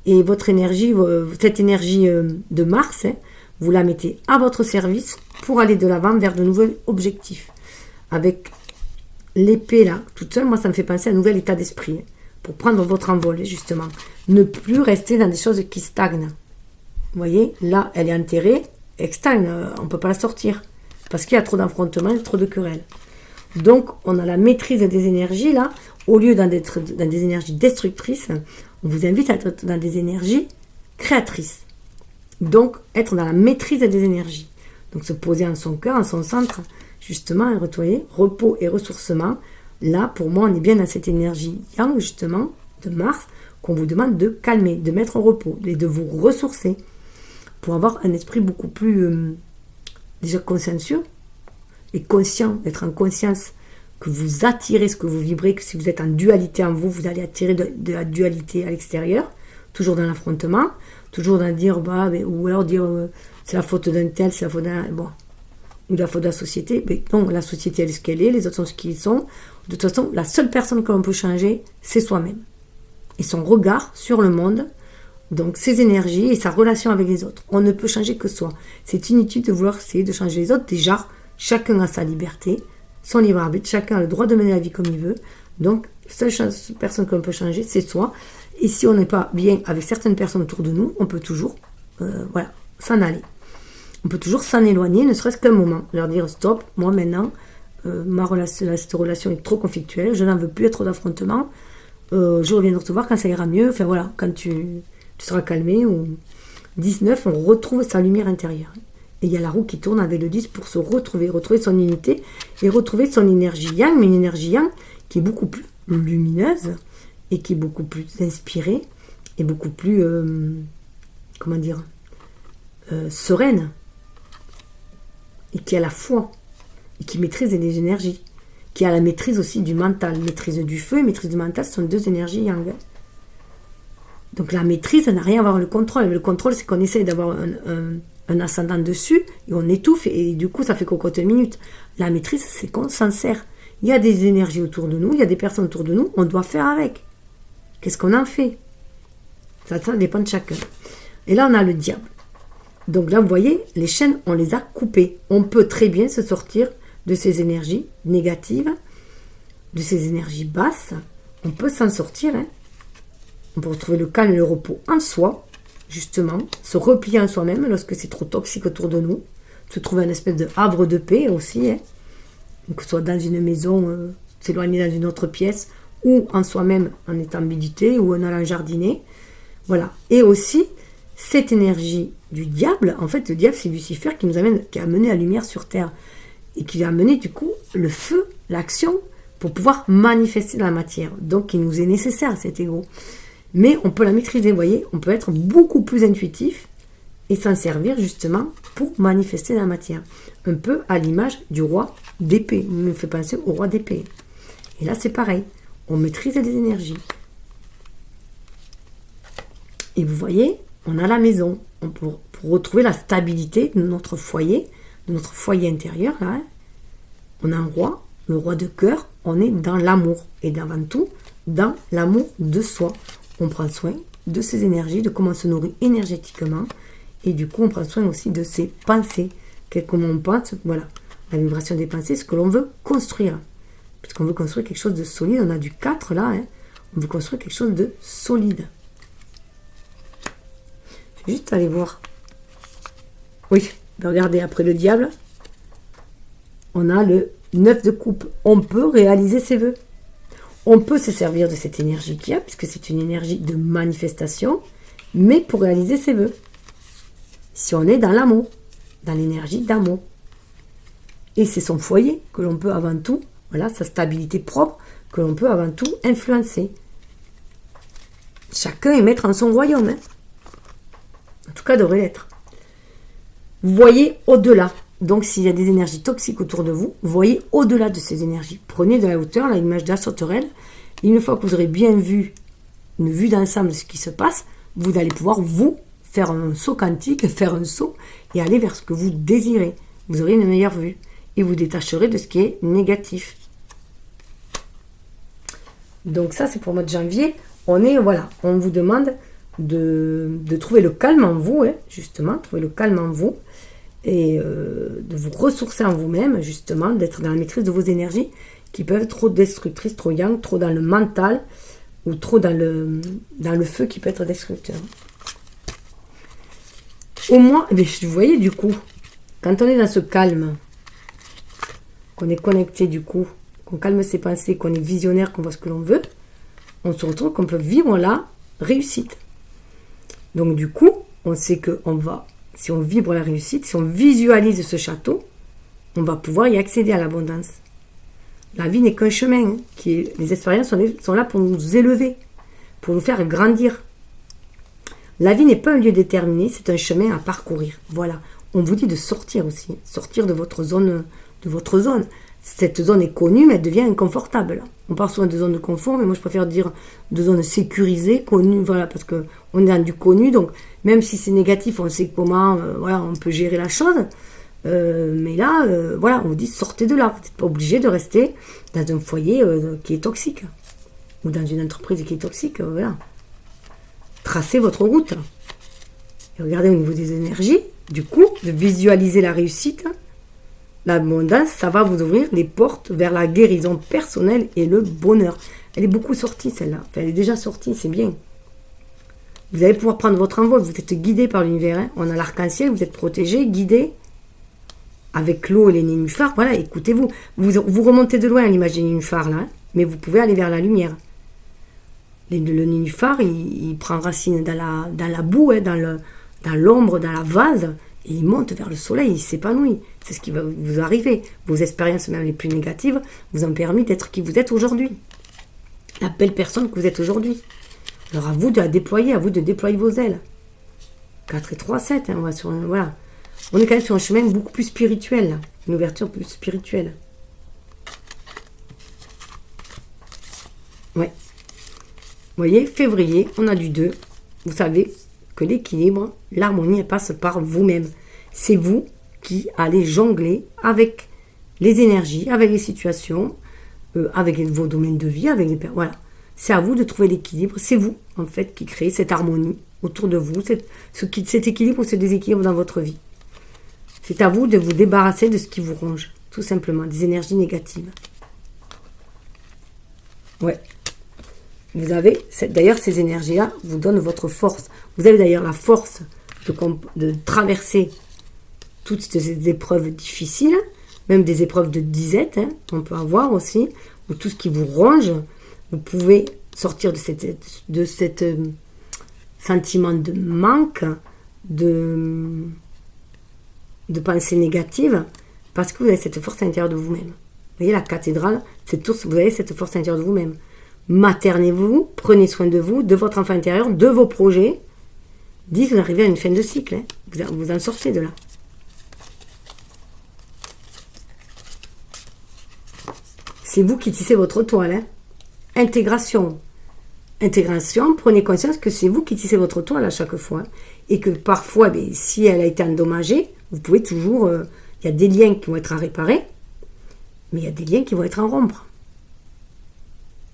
et votre énergie, cette énergie de Mars, hein, vous la mettez à votre service pour aller de l'avant vers de nouveaux objectifs. avec l'épée là, toute seule, moi ça me fait penser à un nouvel état d'esprit, hein, pour prendre votre envol, justement. Ne plus rester dans des choses qui stagnent. Vous voyez, là, elle est enterrée, elle stagne, on ne peut pas la sortir. Parce qu'il y a trop d'affrontements, trop de querelles. Donc, on a la maîtrise des énergies, là. Au lieu d'être dans des énergies destructrices, on vous invite à être dans des énergies créatrices. Donc, être dans la maîtrise des énergies. Donc, se poser en son cœur, en son centre, justement, et retrouver repos et ressourcement. Là, pour moi, on est bien dans cette énergie yang, justement, de Mars, qu'on vous demande de calmer, de mettre au repos et de vous ressourcer pour avoir un esprit beaucoup plus déjà consciencieux et conscient, d'être en conscience que vous attirez ce que vous vibrez, que si vous êtes en dualité en vous, vous allez attirer de la dualité à l'extérieur, toujours dans l'affrontement, toujours dans dire, ou alors dire c'est la faute d'un tel, c'est la faute d'un... Bon, ou la faute de la société. Mais non, la société elle est ce qu'elle est, les autres sont ce qu'ils sont. De toute façon, la seule personne que l'on peut changer, c'est soi-même. Et son regard sur le monde, donc ses énergies et sa relation avec les autres. On ne peut changer que soi. C'est inutile de vouloir essayer de changer les autres. Déjà, chacun a sa liberté, son libre arbitre, chacun a le droit de mener la vie comme il veut. Donc, la seule personne que l'on peut changer, c'est soi. Et si on n'est pas bien avec certaines personnes autour de nous, on peut toujours s'en aller. On peut toujours s'en éloigner, ne serait-ce qu'un moment. Leur dire stop, moi maintenant, cette relation est trop conflictuelle, je n'en veux plus, trop d'affrontements. Je reviendrai te voir quand ça ira mieux. Enfin voilà, quand tu seras calmé. Ou 19, on retrouve sa lumière intérieure. Et il y a la roue qui tourne avec le 10 pour se retrouver son unité et retrouver son énergie yang, mais une énergie yang qui est beaucoup plus lumineuse et qui est beaucoup plus inspirée et beaucoup plus, sereine. Et qui a la foi et qui maîtrise les énergies. Qui a la maîtrise aussi du mental. Maîtrise du feu et maîtrise du mental, ce sont deux énergies yang. Donc la maîtrise, ça n'a rien à voir avec le contrôle. Le contrôle, c'est qu'on essaie d'avoir un ascendant dessus et on étouffe et du coup, ça fait cocotte une minute. La maîtrise, c'est qu'on s'en sert. Il y a des énergies autour de nous, il y a des personnes autour de nous, on doit faire avec. Qu'est-ce qu'on en fait? Ça dépend de chacun. Et là, on a le diable. Donc là, vous voyez, les chaînes, on les a coupées. On peut très bien se sortir de ces énergies négatives, de ces énergies basses. On peut s'en sortir. On peut retrouver le calme et le repos en soi, justement. Se replier en soi-même lorsque c'est trop toxique autour de nous. Se trouver un espèce de havre de paix aussi. Donc, que ce soit dans une maison, s'éloigner dans une autre pièce, ou en soi-même en étant médité, ou en allant jardiner. Voilà. Et aussi, cette énergie du diable, en fait, le diable, c'est Lucifer qui a amené la lumière sur Terre. Et qui a amené, du coup, le feu, l'action, pour pouvoir manifester la matière. Donc, il nous est nécessaire, cet ego. Mais on peut la maîtriser, vous voyez. On peut être beaucoup plus intuitif et s'en servir, justement, pour manifester la matière. Un peu à l'image du roi d'épée. Il me fait penser au roi d'épée. Et là, c'est pareil. On maîtrise les énergies. Et vous voyez, on a la maison. Pour retrouver la stabilité de notre foyer intérieur, là, on a un roi, le roi de cœur, on est dans l'amour. Et avant tout, dans l'amour de soi. On prend soin de ses énergies, de comment on se nourrit énergétiquement. Et du coup, on prend soin aussi de ses pensées. Comment on pense, voilà. La vibration des pensées, ce que l'on veut construire. Puisqu'on veut construire quelque chose de solide. On a du 4 là. On veut construire quelque chose de solide. Je vais juste aller voir. Oui, regardez, après le diable, on a le 9 de coupe. On peut réaliser ses vœux. On peut se servir de cette énergie qu'il y a, puisque c'est une énergie de manifestation, mais pour réaliser ses vœux. Si on est dans l'amour, dans l'énergie d'amour. Et c'est son foyer que l'on peut avant tout, voilà, sa stabilité propre, que l'on peut avant tout influencer. Chacun est maître en son royaume. En tout cas, devrait l'être. Vous voyez au-delà. Donc, s'il y a des énergies toxiques autour de vous, voyez au-delà de ces énergies. Prenez de la hauteur, là, l'image de la sauterelle. Une fois que vous aurez bien vu, une vue d'ensemble de ce qui se passe, vous allez pouvoir, vous, faire un saut quantique, faire un saut et aller vers ce que vous désirez. Vous aurez une meilleure vue. Et vous détacherez de ce qui est négatif. Donc ça, c'est pour le mois de janvier. On vous demande de trouver le calme en vous, justement, trouver le calme en vous. et de vous ressourcer en vous-même, justement, d'être dans la maîtrise de vos énergies qui peuvent être trop destructrices, trop yang, trop dans le mental ou trop dans le feu qui peut être destructeur. Au moins, vous voyez du coup, quand on est dans ce calme, qu'on est connecté du coup, qu'on calme ses pensées, qu'on est visionnaire, qu'on voit ce que l'on veut, on se retrouve qu'on peut vivre la réussite. Donc du coup, on sait que si on vibre la réussite, si on visualise ce château, on va pouvoir y accéder à l'abondance. La vie n'est qu'un chemin. Les expériences sont là pour nous élever, pour nous faire grandir. La vie n'est pas un lieu déterminé, c'est un chemin à parcourir. Voilà. On vous dit de sortir aussi, sortir de votre zone. Cette zone est connue, mais elle devient inconfortable. On parle souvent de zone de confort, mais moi je préfère dire de zone sécurisée, connue, voilà, parce qu'on est dans du connu, donc même si c'est négatif, on sait comment on peut gérer la chose. Mais là, on vous dit sortez de là. Vous n'êtes pas obligé de rester dans un foyer qui est toxique, ou dans une entreprise qui est toxique, voilà. Tracez votre route. Et regardez au niveau des énergies, du coup, de visualiser la réussite, l'abondance, ça va vous ouvrir les portes vers la guérison personnelle et le bonheur. Elle est beaucoup sortie, celle-là. Enfin, elle est déjà sortie, c'est bien. Vous allez pouvoir prendre votre envol. Vous êtes guidé par l'univers. Hein. On a l'arc-en-ciel, vous êtes protégé, guidé. Avec l'eau et les nénuphars, voilà, écoutez-vous. Vous remontez de loin à l'image des nénuphars, là. Hein, mais vous pouvez aller vers la lumière. Le nénuphar, il prend racine dans la boue, hein, dans l'ombre, dans la vase. Et il monte vers le soleil, il s'épanouit. C'est ce qui va vous arriver. Vos expériences, même les plus négatives, vous ont permis d'être qui vous êtes aujourd'hui. La belle personne que vous êtes aujourd'hui. Alors à vous de la déployer, à vous de déployer vos ailes. 4 et 3, 7, hein, voilà. On est quand même sur un chemin beaucoup plus spirituel, là. Une ouverture plus spirituelle. Ouais. Vous voyez, février, on a du 2. Vous savez que l'équilibre, l'harmonie, elle passe par vous-même. C'est vous qui allez jongler avec les énergies, avec les situations, avec vos domaines de vie, avec les... Voilà. C'est à vous de trouver l'équilibre. C'est vous, en fait, qui créez cette harmonie autour de vous, cet équilibre ou ce déséquilibre dans votre vie. C'est à vous de vous débarrasser de ce qui vous ronge, tout simplement, des énergies négatives. Ouais. Vous avez, d'ailleurs, ces énergies-là vous donnent votre force. Vous avez d'ailleurs la force de traverser toutes ces épreuves difficiles, même des épreuves de disette, hein, on peut avoir aussi, ou tout ce qui vous ronge. Vous pouvez sortir de cet sentiment de manque, de pensées négatives, parce que vous avez cette force intérieure de vous-même. Vous voyez, la cathédrale, vous avez cette force intérieure de vous-même. Maternez-vous, prenez soin de vous, de votre enfant intérieur, de vos projets. Vous arrivez à une fin de cycle. Hein. Vous en sortez de là. C'est vous qui tissez votre toile. Hein. Intégration, prenez conscience que c'est vous qui tissez votre toile à chaque fois. Et que parfois, si elle a été endommagée, vous pouvez toujours... Il y a des liens qui vont être à réparer, mais il y a des liens qui vont être à rompre.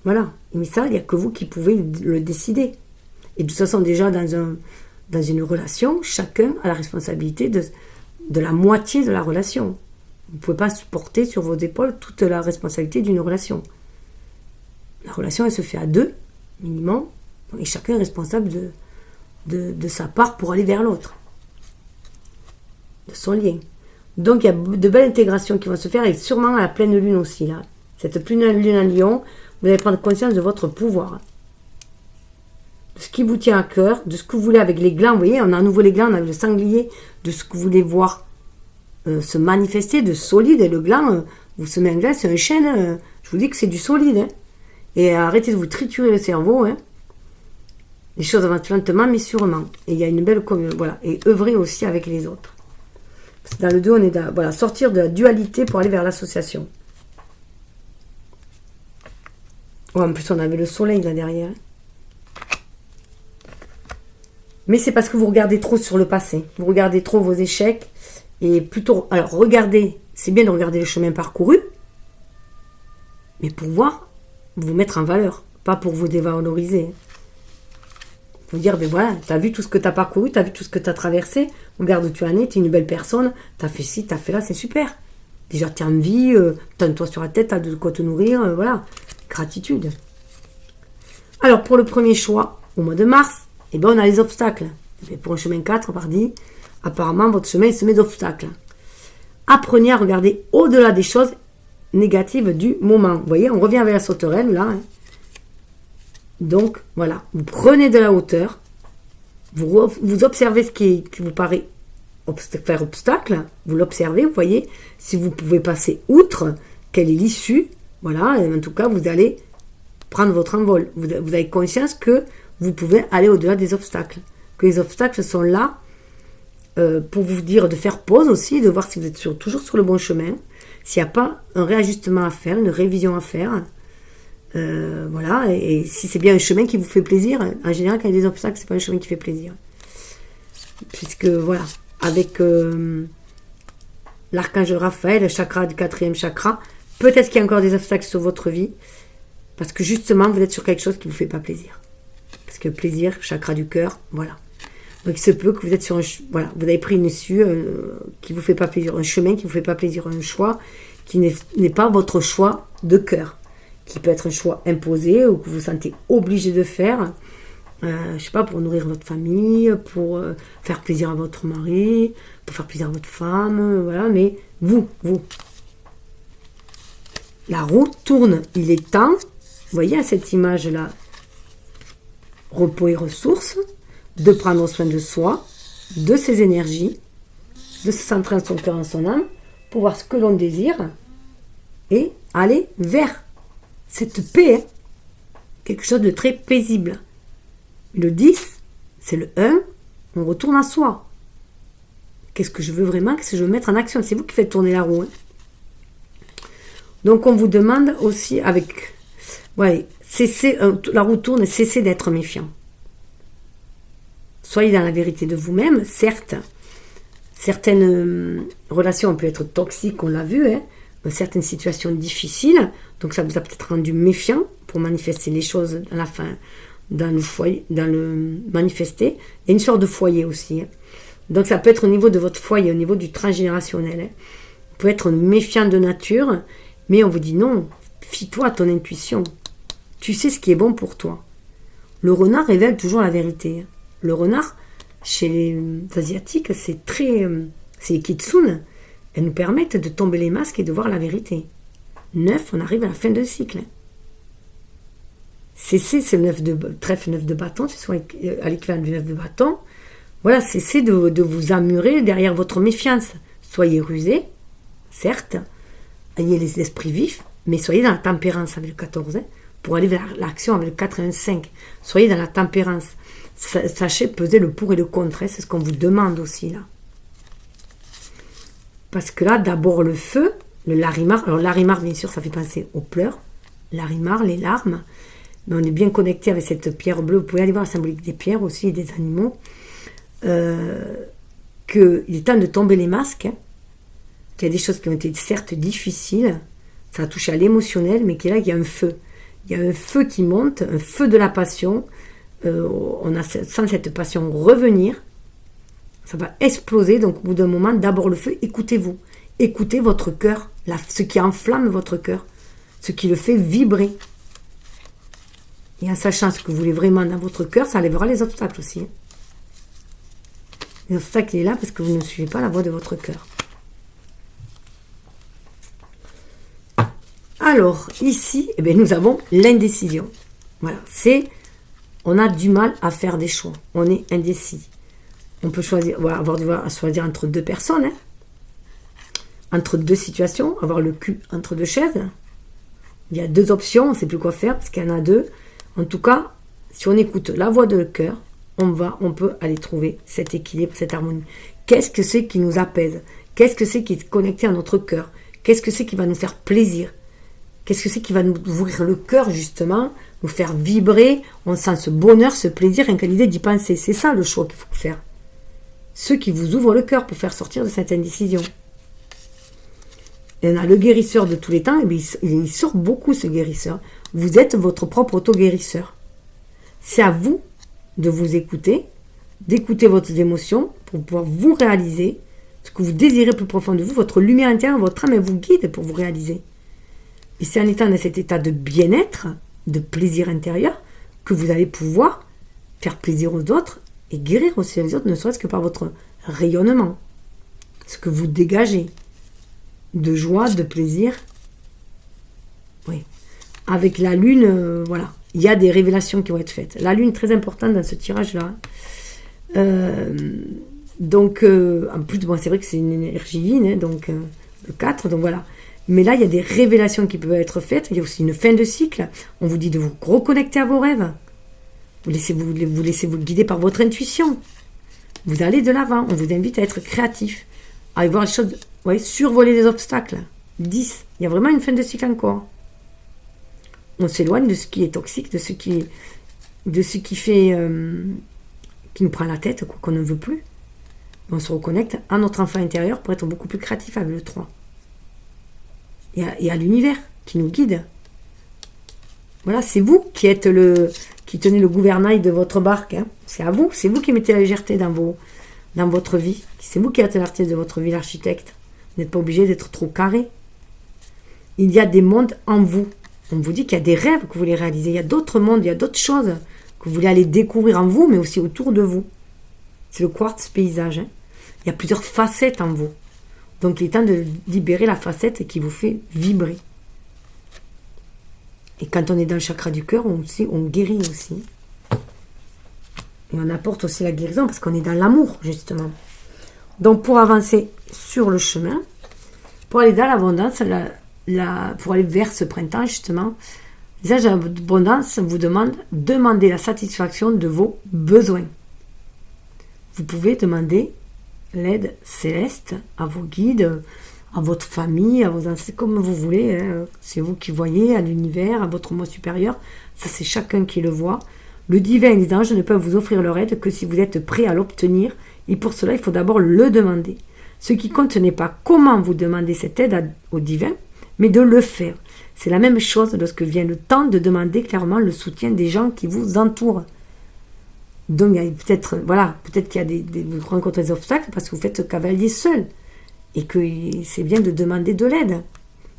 Voilà. Mais ça, il n'y a que vous qui pouvez le décider. Et de toute façon, déjà, dans une relation, chacun a la responsabilité de la moitié de la relation. Vous ne pouvez pas supporter sur vos épaules toute la responsabilité d'une relation. La relation, elle se fait à 2, minimum, et chacun est responsable de sa part pour aller vers l'autre. De son lien. Donc, il y a de belles intégrations qui vont se faire, et sûrement à la pleine lune aussi, là. Cette pleine lune en Lion, vous allez prendre conscience de votre pouvoir. De ce qui vous tient à cœur, de ce que vous voulez avec les glands. Vous voyez, on a à nouveau les glands, on a le sanglier, de ce que vous voulez voir se manifester, de solide. Et le gland, vous semez un gland, c'est un chêne. Je vous dis que c'est du solide. Hein. Et arrêtez de vous triturer le cerveau. Hein. Les choses avancent lentement, mais sûrement. Et il y a une belle... Voilà. Et œuvrer aussi avec les autres. Parce que dans le 2, on est voilà, sortir de la dualité pour aller vers l'association. Oh, en plus, on avait le soleil là derrière. Mais c'est parce que vous regardez trop sur le passé. Vous regardez trop vos échecs. Et plutôt... Alors, regardez. C'est bien de regarder le chemin parcouru. Mais pour voir, vous mettre en valeur. Pas pour vous dévaloriser. Faut dire, ben voilà, tu as vu tout ce que tu as parcouru, tu as vu tout ce que tu as traversé, regarde où tu en es, tu es une belle personne, tu as fait ci, tu as fait là, c'est super. Déjà, tu es en vie, tu as un toit sur la tête, tu as de quoi te nourrir, voilà. Gratitude. Alors, pour le premier choix, au mois de mars, eh ben, on a les obstacles. Et pour un chemin 4, pardi, apparemment, votre chemin est semé d'obstacles. Apprenez à regarder au-delà des choses négatives du moment. Vous voyez, on revient avec la sauterelle, là. Hein. Donc, voilà, vous prenez de la hauteur, vous observez ce qui vous paraît faire obstacle, vous l'observez, vous voyez, si vous pouvez passer outre, quelle est l'issue, voilà, et en tout cas, vous allez prendre votre envol. Vous avez conscience que vous pouvez aller au-delà des obstacles, que les obstacles sont là pour vous dire de faire pause aussi, de voir si vous êtes toujours sur le bon chemin, s'il n'y a pas un réajustement à faire, une révision à faire, voilà, et si c'est bien un chemin qui vous fait plaisir, en général, quand il y a des obstacles, c'est pas un chemin qui fait plaisir. Puisque, voilà, avec l'archange Raphaël, le chakra du 4e chakra, peut-être qu'il y a encore des obstacles sur votre vie, parce que justement, vous êtes sur quelque chose qui ne vous fait pas plaisir. Parce que plaisir, chakra du cœur, voilà. Donc il se peut que vous êtes sur voilà, vous avez pris une issue qui ne vous fait pas plaisir, un chemin qui ne vous fait pas plaisir, un choix qui n'est pas votre choix de cœur, qui peut être un choix imposé ou que vous vous sentez obligé de faire, je ne sais pas, pour nourrir votre famille, pour faire plaisir à votre mari, pour faire plaisir à votre femme, voilà, mais vous. La roue tourne, il est temps, vous voyez à cette image-là, repos et ressources, de prendre soin de soi, de ses énergies, de se centrer en son cœur, en son âme, pour voir ce que l'on désire et aller vers cette paix, hein, quelque chose de très paisible. Le 10, c'est le 1, on retourne à soi. Qu'est-ce que je veux vraiment, qu'est-ce que je veux mettre en action? C'est vous qui faites tourner la roue. Hein. Donc on vous demande aussi avec... Ouais, la roue tourne, cessez d'être méfiant. Soyez dans la vérité de vous-même. Certes, certaines relations peuvent être toxiques, on l'a vu, hein, certaines situations difficiles, donc ça vous a peut-être rendu méfiant pour manifester les choses à la fin, dans le foyer, dans le manifester. Il y a une sorte de foyer aussi. Hein. Donc ça peut être au niveau de votre foyer, au niveau du transgénérationnel. Hein. Vous pouvez être méfiant de nature, mais on vous dit non, fie-toi à ton intuition. Tu sais ce qui est bon pour toi. Le renard révèle toujours la vérité. Hein. Le renard, chez les Asiatiques, c'est les kitsune. Elles nous permettent de tomber les masques et de voir la vérité. 9, on arrive à la fin de cycle. Cessez ce trèfle 9 de bâton, c'est soit à l'équivalent du 9 de bâton. Voilà, cessez de vous ammurer derrière votre méfiance. Soyez rusés, certes, ayez les esprits vifs, mais soyez dans la tempérance avec le 14, hein, pour aller vers l'action avec le 4 et un 5. Soyez dans la tempérance. Sachez peser le pour et le contre, hein, c'est ce qu'on vous demande aussi là. Parce que là, d'abord le feu, le larimar. Alors larimar, bien sûr, ça fait penser aux pleurs. Larimar, les larmes. Mais on est bien connecté avec cette pierre bleue. Vous pouvez aller voir la symbolique des pierres aussi et des animaux. Qu'il est temps de tomber les masques. Hein, qu'il y a des choses qui ont été certes difficiles. Ça a touché à l'émotionnel, mais qu'il y a un feu. Il y a un feu qui monte, un feu de la passion. On a sans cette passion revenir, ça va exploser. Donc au bout d'un moment, d'abord le feu, écoutez-vous, écoutez votre cœur, ce qui enflamme votre cœur, ce qui le fait vibrer, et en sachant ce que vous voulez vraiment dans votre cœur, ça enlèvera les obstacles aussi. Hein. Les obstacles, il est là parce que vous ne suivez pas la voie de votre cœur. Alors ici, eh bien, nous avons l'indécision. Voilà, on a du mal à faire des choix. On est indécis. On peut avoir du mal à choisir entre deux personnes, hein, entre deux situations, avoir le cul entre deux chaises. Il y a deux options, on ne sait plus quoi faire parce qu'il y en a deux. En tout cas, si on écoute la voix de cœur, on peut aller trouver cet équilibre, cette harmonie. Qu'est-ce que c'est qui nous apaise? Qu'est-ce que c'est qui est connecté à notre cœur? Qu'est-ce que c'est qui va nous faire plaisir? Qu'est-ce que c'est qui va nous ouvrir le cœur, justement, nous faire vibrer? On sent ce bonheur, ce plaisir, rien qu'à l'idée d'y penser. C'est ça le choix qu'il faut faire. Ceux qui vous ouvrent le cœur pour faire sortir de cette indécision. Et on a le guérisseur de tous les temps, et bien il sort beaucoup ce guérisseur. Vous êtes votre propre auto-guérisseur. C'est à vous de vous écouter, d'écouter votre émotion pour pouvoir vous réaliser ce que vous désirez plus profond de vous, votre lumière intérieure, votre âme, elle vous guide pour vous réaliser. Et c'est en étant dans cet état de bien-être, de plaisir intérieur, que vous allez pouvoir faire plaisir aux autres et guérir aussi les autres, ne serait-ce que par votre rayonnement. Ce que vous dégagez de joie, de plaisir. Oui. Avec la lune, voilà, il y a des révélations qui vont être faites. La lune, très importante dans ce tirage-là. Donc, en plus, bon, c'est vrai que c'est une énergie yin, donc le 4, donc voilà. Mais là, il y a des révélations qui peuvent être faites. Il y a aussi une fin de cycle. On vous dit de vous reconnecter à vos rêves. Vous laissez vous guider par votre intuition. Vous allez de l'avant. On vous invite à être créatif, à aller voir les choses, ouais, survoler les obstacles. 10. Il y a vraiment une fin de cycle encore. On s'éloigne de ce qui est toxique, de ce qui fait, qui nous prend la tête, quoi, qu'on ne veut plus. On se reconnecte à notre enfant intérieur pour être beaucoup plus créatif avec le 3. Et à l'univers qui nous guide. Voilà, c'est vous qui tenez le gouvernail de votre barque. Hein. C'est à vous, c'est vous qui mettez la légèreté dans votre vie. C'est vous qui êtes l'artiste de votre vie, l'architecte. Vous n'êtes pas obligé d'être trop carré. Il y a des mondes en vous. On vous dit qu'il y a des rêves que vous voulez réaliser. Il y a d'autres mondes, il y a d'autres choses que vous voulez aller découvrir en vous, mais aussi autour de vous. C'est le quartz paysage. Hein. Il y a plusieurs facettes en vous. Donc, il est temps de libérer la facette qui vous fait vibrer. Et quand on est dans le chakra du cœur, on guérit aussi. Et on apporte aussi la guérison parce qu'on est dans l'amour, justement. Donc, pour avancer sur le chemin, pour aller dans l'abondance, pour aller vers ce printemps, justement, les âges de l'abondance vous demandez la satisfaction de vos besoins. Vous pouvez demander l'aide céleste à vos guides, à votre famille, à vos ancêtres, comme vous voulez. Hein. C'est vous qui voyez, à l'univers, à votre moi supérieur. Ça, c'est chacun qui le voit. Le divin et les anges ne peuvent vous offrir leur aide que si vous êtes prêt à l'obtenir. Et pour cela, il faut d'abord le demander. Ce qui compte, ce n'est pas comment vous demandez cette aide au divin, mais de le faire. C'est la même chose lorsque vient le temps de demander clairement le soutien des gens qui vous entourent. Donc, peut-être qu'il y a vous rencontrez des obstacles parce que vous faites cavalier seul. Et que c'est bien de demander de l'aide.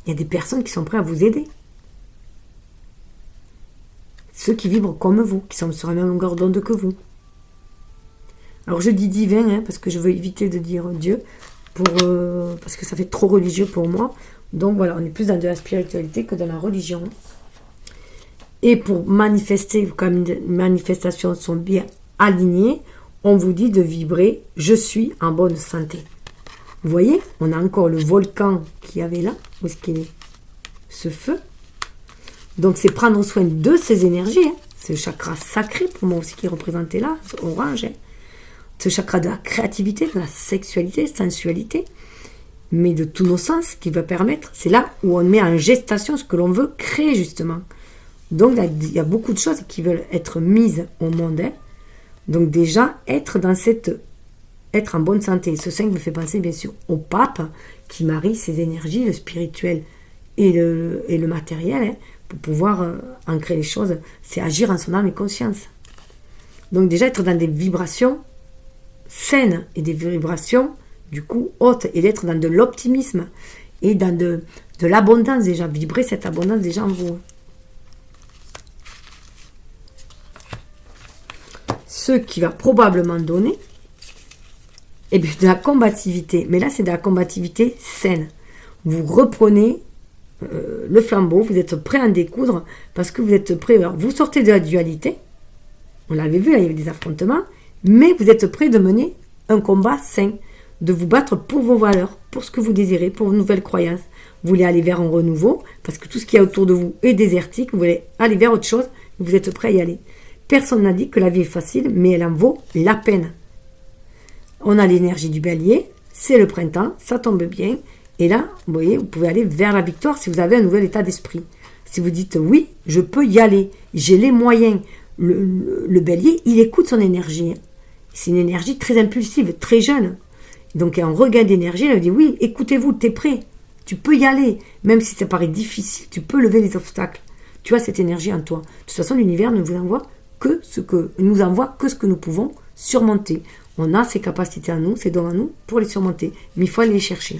Il y a des personnes qui sont prêtes à vous aider. Ceux qui vibrent comme vous, qui sont sur la même longueur d'onde que Alors je dis divin, hein, parce que je veux éviter de dire Dieu, parce que ça fait trop religieux pour moi. Donc voilà, on est plus dans de la spiritualité que dans la religion. Et pour manifester, comme les manifestations sont bien alignées, on vous dit de vibrer « Je suis en bonne santé ». Vous voyez, on a encore le volcan qu'il y avait là. Où est-ce qu'il est? Ce feu. Donc, c'est prendre soin de ces énergies. Hein. C'est le chakra sacré, pour moi aussi, qui est représenté là, orange. Hein. Ce chakra de la créativité, de la sexualité, sensualité, mais de tous nos sens qui va permettre. C'est là où on met en gestation ce que l'on veut créer, justement. Donc, là, il y a beaucoup de choses qui veulent être mises au monde. Hein. Donc, déjà, être en bonne santé. Ce 5 me fait penser bien sûr au pape qui marie ses énergies, le spirituel et le matériel, hein, pour pouvoir ancrer les choses. C'est agir en son âme et conscience. Donc déjà être dans des vibrations saines et des vibrations du coup hautes et d'être dans de l'optimisme et dans de l'abondance déjà. Vibrer cette abondance déjà en vous. Ce qui va probablement donner de la combativité. Mais là, c'est de la combativité saine. Vous reprenez le flambeau, vous êtes prêt à en découdre parce que vous êtes prêt. Alors, vous sortez de la dualité. On l'avait vu, là, il y avait des affrontements. Mais vous êtes prêt de mener un combat sain, de vous battre pour vos valeurs, pour ce que vous désirez, pour vos nouvelles croyances. Vous voulez aller vers un renouveau parce que tout ce qu'il y a autour de vous est désertique. Vous voulez aller vers autre chose. Vous êtes prêt à y aller. Personne n'a dit que la vie est facile, mais elle en vaut la peine. On a l'énergie du bélier, c'est le printemps, ça tombe bien. Et là, vous voyez, vous pouvez aller vers la victoire si vous avez un nouvel état d'esprit. Si vous dites oui, je peux y aller, j'ai les moyens. Le bélier, il écoute son énergie. C'est une énergie très impulsive, très jeune. Donc, un regain d'énergie, il dit oui, écoutez-vous, t'es prêt. Tu peux y aller. Même si ça paraît difficile, tu peux lever les obstacles. Tu as cette énergie en toi. De toute façon, l'univers ne vous envoie nous envoie que ce que nous pouvons surmonter. On a ces capacités à nous, ces dons à nous pour les surmonter. Mais il faut aller les chercher.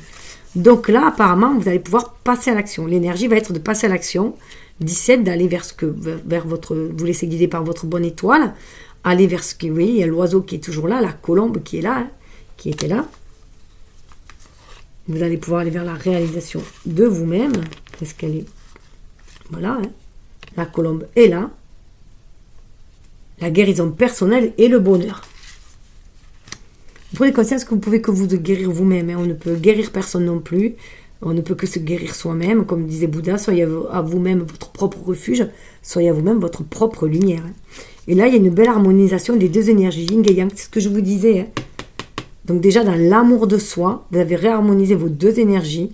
Donc là, apparemment, vous allez pouvoir passer à l'action. L'énergie va être de passer à l'action. 17, d'aller vers votre... Vous laissez guider par votre bonne étoile. Aller vers ce que vous voyez. Il y a l'oiseau qui est toujours là, la colombe qui est là, qui était là. Vous allez pouvoir aller vers la réalisation de vous-même. Qu'est-ce qu'elle est? Voilà. La colombe est là. La guérison personnelle et le bonheur. Vous prenez conscience que vous pouvez que vous guérir vous-même. On ne peut guérir personne non plus. On ne peut que se guérir soi-même. Comme disait Bouddha, soyez à vous-même votre propre refuge. Soyez à vous-même votre propre lumière. Et là, il y a une belle harmonisation des deux énergies, yin et yang. C'est ce que je vous disais. Donc déjà, dans l'amour de soi, vous avez réharmonisé vos deux énergies.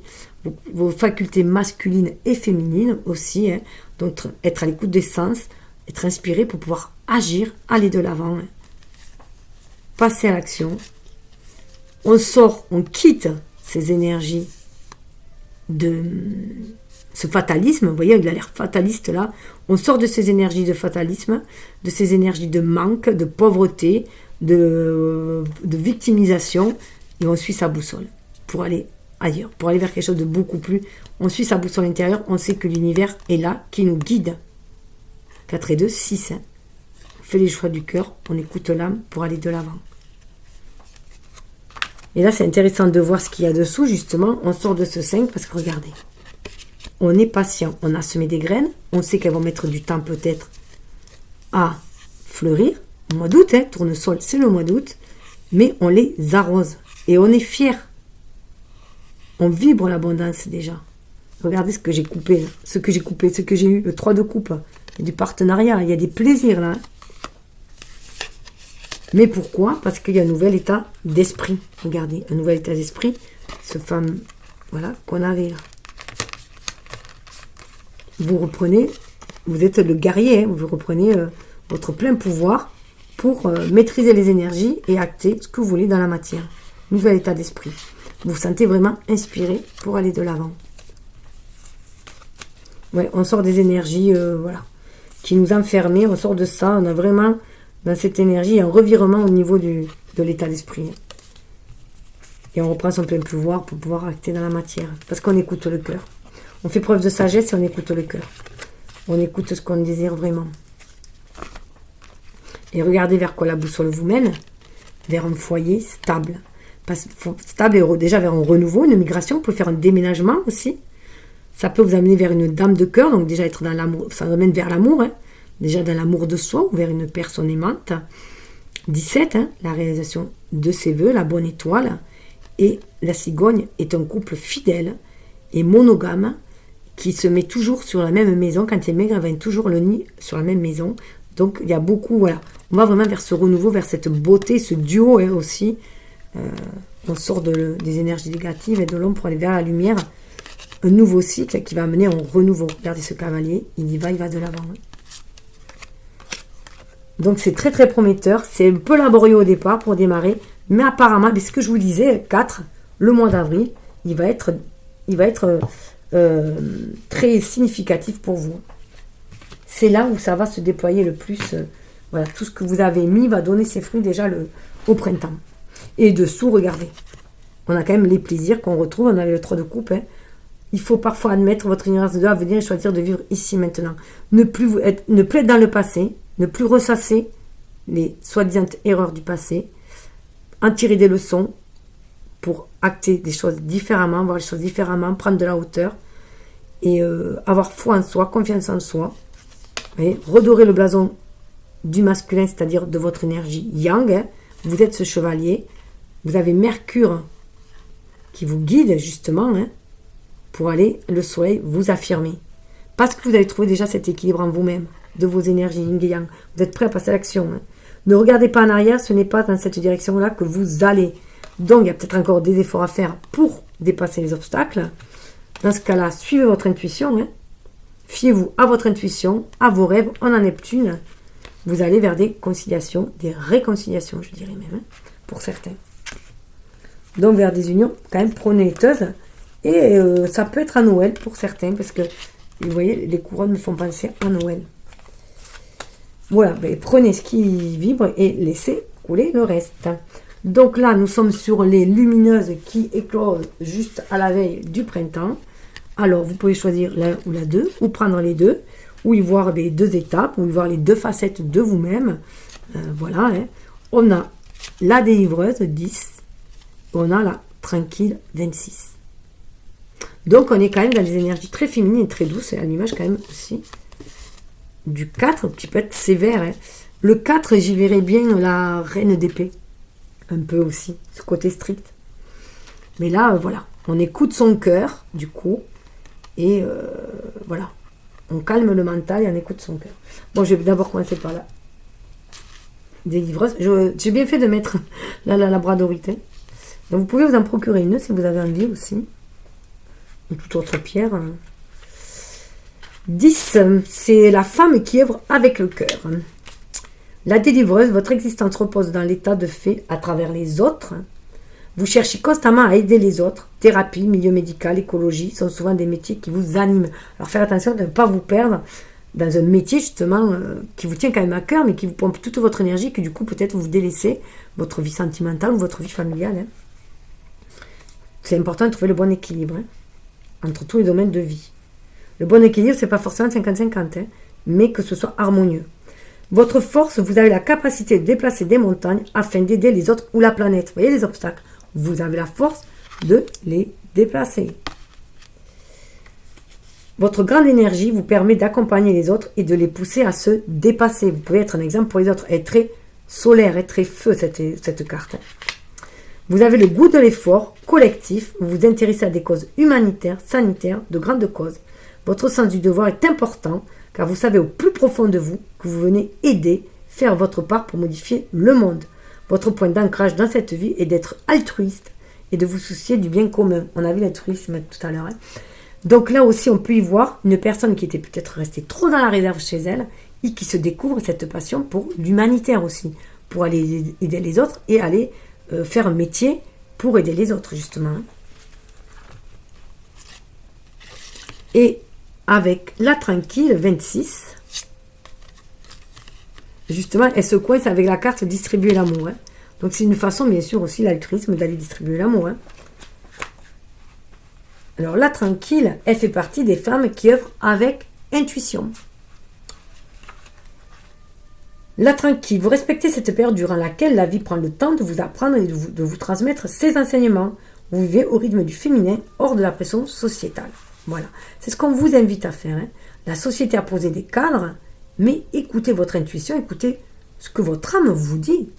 Vos facultés masculines et féminines aussi. Donc être à l'écoute des sens. Être inspiré pour pouvoir agir, aller de l'avant. Passer à l'action. On sort, on quitte ces énergies de ce fatalisme. Vous voyez, il a l'air fataliste là. On sort de ces énergies de fatalisme, de ces énergies de manque, de pauvreté, de victimisation. Et on suit sa boussole pour aller ailleurs, pour aller vers quelque chose de beaucoup plus. On suit sa boussole intérieure, on sait que l'univers est là, qui nous guide. 4 et 2, 6. On fait les choix du cœur, on écoute l'âme pour aller de l'avant. Et là, c'est intéressant de voir ce qu'il y a dessous, justement. On sort de ce 5 parce que regardez, on est patient. On a semé des graines. On sait qu'elles vont mettre du temps peut-être à fleurir. Au mois d'août, tournesol, c'est le mois d'août. Mais on les arrose. Et on est fiers. On vibre l'abondance déjà. Regardez ce que j'ai coupé. Là. Ce que j'ai eu. Le 3 de coupe. Il y a du partenariat. Il y a des plaisirs là. Mais pourquoi? Parce qu'il y a un nouvel état d'esprit. Regardez, un nouvel état d'esprit. Ce fameux, voilà, qu'on avait là. Vous reprenez, vous êtes le guerrier, vous reprenez votre plein pouvoir pour maîtriser les énergies et acter ce que vous voulez dans la matière. Nouvel état d'esprit. Vous vous sentez vraiment inspiré pour aller de l'avant. Ouais, on sort des énergies, voilà, qui nous enfermaient, on sort de ça, on a vraiment... Dans cette énergie, un revirement au niveau de l'état d'esprit. Et on reprend son plein pouvoir pour pouvoir acter dans la matière. Parce qu'on écoute le cœur. On fait preuve de sagesse et on écoute le cœur. On écoute ce qu'on désire vraiment. Et regardez vers quoi la boussole vous mène. Vers un foyer stable. Stable et déjà vers un renouveau, une migration. Vous pouvez faire un déménagement aussi. Ça peut vous amener vers une dame de cœur. Donc déjà être dans l'amour. Ça vous amène vers l'amour. Déjà dans l'amour de soi ou vers une personne aimante. 17, la réalisation de ses vœux, la bonne étoile. Et la cigogne est un couple fidèle et monogame qui se met toujours sur la même maison. Quand il est maigre, elle va toujours le nid sur la même maison. Donc il y a beaucoup, voilà. On va vraiment vers ce renouveau, vers cette beauté, ce duo aussi. On sort des énergies négatives et de l'ombre pour aller vers la lumière. Un nouveau cycle qui va amener un renouveau. Regardez ce cavalier, il y va de l'avant. Donc c'est très très prometteur, c'est un peu laborieux au départ pour démarrer, mais apparemment, ce que je vous disais, 4, le mois d'avril, il va être très significatif pour vous. C'est là où ça va se déployer le plus. Voilà, tout ce que vous avez mis va donner ses fruits déjà au printemps. Et dessous, regardez, on a quand même les plaisirs qu'on retrouve, on avait le 3 de coupe. Il faut parfois admettre votre ignorance de Dieu à venir et choisir de vivre ici maintenant. Ne plus être dans le passé. Ne plus ressasser les soi-disant erreurs du passé, en tirer des leçons pour acter des choses différemment, voir les choses différemment, prendre de la hauteur et avoir foi en soi, confiance en soi. Et redorer le blason du masculin, c'est-à-dire de votre énergie yang. Vous êtes ce chevalier, vous avez Mercure qui vous guide justement pour aller, le soleil, vous affirmer. Parce que vous avez trouvé déjà cet équilibre en vous-même. De vos énergies yin et yang. Vous êtes prêts à passer à l'action. Ne regardez pas en arrière, ce n'est pas dans cette direction-là que vous allez. Donc, il y a peut-être encore des efforts à faire pour dépasser les obstacles. Dans ce cas-là, suivez votre intuition. Fiez-vous à votre intuition, à vos rêves. On en Neptune. Vous allez vers des conciliations, des réconciliations, je dirais même, pour certains. Donc, vers des unions quand même prometteuses. Et ça peut être à Noël pour certains, parce que, vous voyez, les couronnes me font penser à Noël. Voilà, ben, prenez ce qui vibre et laissez couler le reste. Donc là, nous sommes sur les lumineuses qui éclosent juste à la veille du printemps. Alors, vous pouvez choisir l'un ou la deux, ou prendre les deux, ou y voir les deux étapes, ou y voir les deux facettes de vous-même. Voilà, hein. On a la délivreuse 10, on a la tranquille 26. Donc, on est quand même dans des énergies très féminines et très douces, et à l'image quand même aussi du 4, qui peut être sévère. Hein. Le 4, j'y verrais bien la reine d'épée. Un peu aussi, ce côté strict. Mais là, voilà, on écoute son cœur, du coup, et voilà, on calme le mental et on écoute son cœur. Bon, je vais d'abord commencer par la délivreuse. J'ai bien fait de mettre la labradorite. Donc, vous pouvez vous en procurer une si vous avez envie aussi. Ou toute autre pierre. 10, c'est la femme qui œuvre avec le cœur. La délivreuse, votre existence repose dans l'état de fait à travers les autres. Vous cherchez constamment à aider les autres. Thérapie, milieu médical, écologie sont souvent des métiers qui vous animent. Alors, faire attention de ne pas vous perdre dans un métier justement qui vous tient quand même à cœur, mais qui vous pompe toute votre énergie, que du coup peut-être vous délaissez votre vie sentimentale ou votre vie familiale. Hein. C'est important de trouver le bon équilibre entre tous les domaines de vie. Le bon équilibre, c'est pas forcément 50-50, mais que ce soit harmonieux. Votre force, vous avez la capacité de déplacer des montagnes afin d'aider les autres ou la planète. Vous voyez les obstacles, vous avez la force de les déplacer. Votre grande énergie vous permet d'accompagner les autres et de les pousser à se dépasser. Vous pouvez être un exemple pour les autres. Elle est très solaire, elle est très feu cette carte. Vous avez le goût de l'effort collectif. Vous vous intéressez à des causes humanitaires, sanitaires, de grandes causes. Votre sens du devoir est important car vous savez au plus profond de vous que vous venez aider, faire votre part pour modifier le monde. Votre point d'ancrage dans cette vie est d'être altruiste et de vous soucier du bien commun. On a vu l'altruisme tout à l'heure. Donc là aussi, on peut y voir une personne qui était peut-être restée trop dans la réserve chez elle et qui se découvre cette passion pour l'humanitaire aussi, pour aller aider les autres et aller faire un métier pour aider les autres, justement. Et avec la tranquille 26, justement, elle se coince avec la carte distribuer l'amour. Donc c'est une façon, bien sûr, aussi l'altruisme d'aller distribuer l'amour. Alors la tranquille, elle fait partie des femmes qui œuvrent avec intuition. La tranquille, vous respectez cette période durant laquelle la vie prend le temps de vous apprendre et de vous transmettre ses enseignements. Vous vivez au rythme du féminin, hors de la pression sociétale. Voilà, c'est ce qu'on vous invite à faire. La société a posé des cadres, mais écoutez votre intuition, écoutez ce que votre âme vous dit.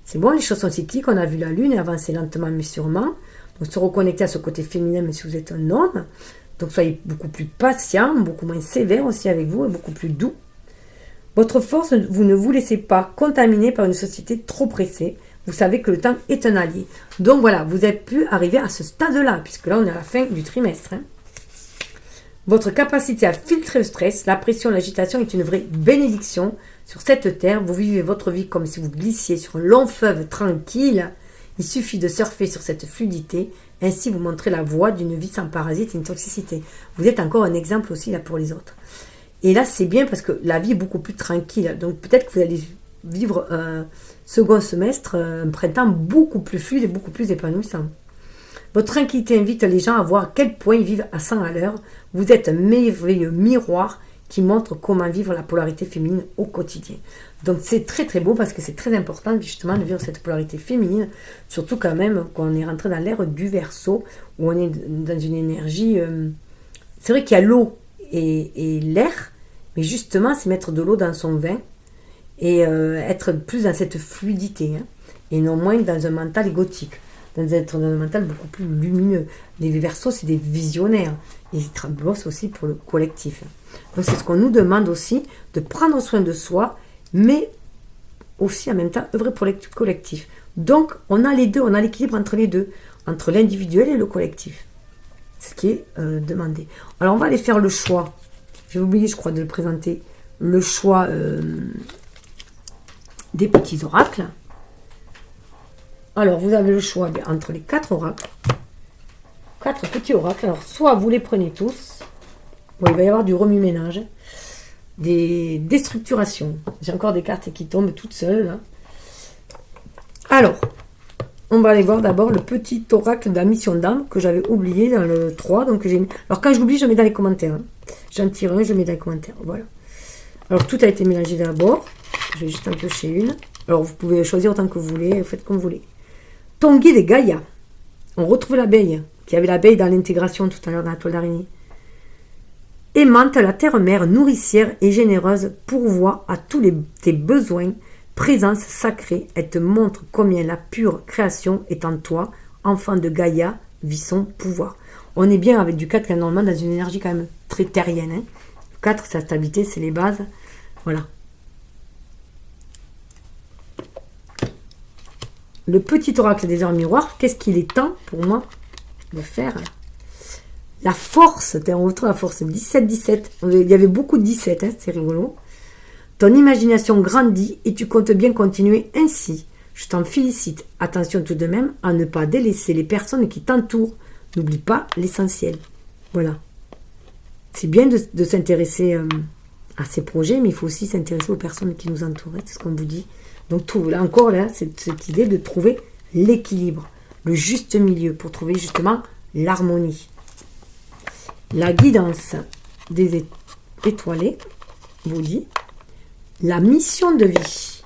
C'est bon, les choses sont cycliques, on a vu la lune avancer lentement mais sûrement. Donc se reconnecter à ce côté féminin, même si vous êtes un homme. Donc soyez beaucoup plus patient, beaucoup moins sévère aussi avec vous et beaucoup plus doux. Votre force, vous ne vous laissez pas contaminer par une société trop pressée. Vous savez que le temps est un allié. Donc voilà, vous avez pu arriver à ce stade-là, puisque là on est à la fin du trimestre. Votre capacité à filtrer le stress, la pression, l'agitation est une vraie bénédiction. Sur cette terre, vous vivez votre vie comme si vous glissiez sur un long fleuve tranquille. Il suffit de surfer sur cette fluidité, ainsi vous montrez la voie d'une vie sans parasites et une toxicité. Vous êtes encore un exemple aussi là pour les autres. Et là, c'est bien parce que la vie est beaucoup plus tranquille. Donc peut-être que vous allez vivre un second semestre, un printemps beaucoup plus fluide et beaucoup plus épanouissant. Votre tranquillité invite les gens à voir à quel point ils vivent à 100 à l'heure. Vous êtes un merveilleux miroir qui montre comment vivre la polarité féminine au quotidien. Donc c'est très très beau parce que c'est très important justement de vivre cette polarité féminine, surtout quand même qu'on est rentré dans l'ère du Verseau, où on est dans une énergie... c'est vrai qu'il y a l'eau et l'air, mais justement c'est mettre de l'eau dans son vin et être plus dans cette fluidité, et non moins dans un mental égotique. Dans un mental beaucoup plus lumineux. Les Verseaux, c'est des visionnaires. Et ils bossent aussi pour le collectif. Donc c'est ce qu'on nous demande aussi, de prendre soin de soi, mais aussi en même temps œuvrer pour le collectif. Donc on a les deux, on a l'équilibre entre les deux, entre l'individuel et le collectif. Ce qui est demandé. Alors on va aller faire le choix. J'ai oublié, je crois, de le présenter. Le choix des petits oracles. Alors, vous avez le choix entre les 4 oracles. 4 petits oracles. Alors, soit vous les prenez tous. Bon, il va y avoir du remue-ménage. des déstructurations. J'ai encore des cartes qui tombent toutes seules. Là. Alors, on va aller voir d'abord le petit oracle de la mission d'âme que j'avais oublié dans le 3. Donc j'ai mis... Alors quand je l'oublie, je mets dans les commentaires. Hein. J'en tire un, je mets dans les commentaires. Voilà. Alors tout a été mélangé d'abord. Je vais juste en piocher une. Alors vous pouvez choisir autant que vous voulez, faites comme vous voulez. Ton guide est Gaïa. On retrouve l'abeille, qui avait l'abeille dans l'intégration tout à l'heure dans la toile d'araignée. Aimante, la terre-mère, nourricière et généreuse, pourvoit à tous tes besoins. Présence sacrée, elle te montre combien la pure création est en toi. Enfant de Gaïa, vit son pouvoir. On est bien avec du 4 qui est normalement dans une énergie quand même très terrienne. Hein. 4, c'est la stabilité, c'est les bases. Voilà. Le petit oracle des heures miroirs, qu'est-ce qu'il est temps pour moi de faire? La force, on retrouve la force, 17-17. Il y avait beaucoup de 17, hein, c'est rigolo. Ton imagination grandit et tu comptes bien continuer ainsi. Je t'en félicite. Attention tout de même à ne pas délaisser les personnes qui t'entourent. N'oublie pas l'essentiel. Voilà. C'est bien de s'intéresser à ces projets, mais il faut aussi s'intéresser aux personnes qui nous entourent. C'est ce qu'on vous dit. Donc là encore, là, cette idée de trouver l'équilibre, le juste milieu pour trouver justement l'harmonie. La guidance des étoilés vous dit la mission de vie.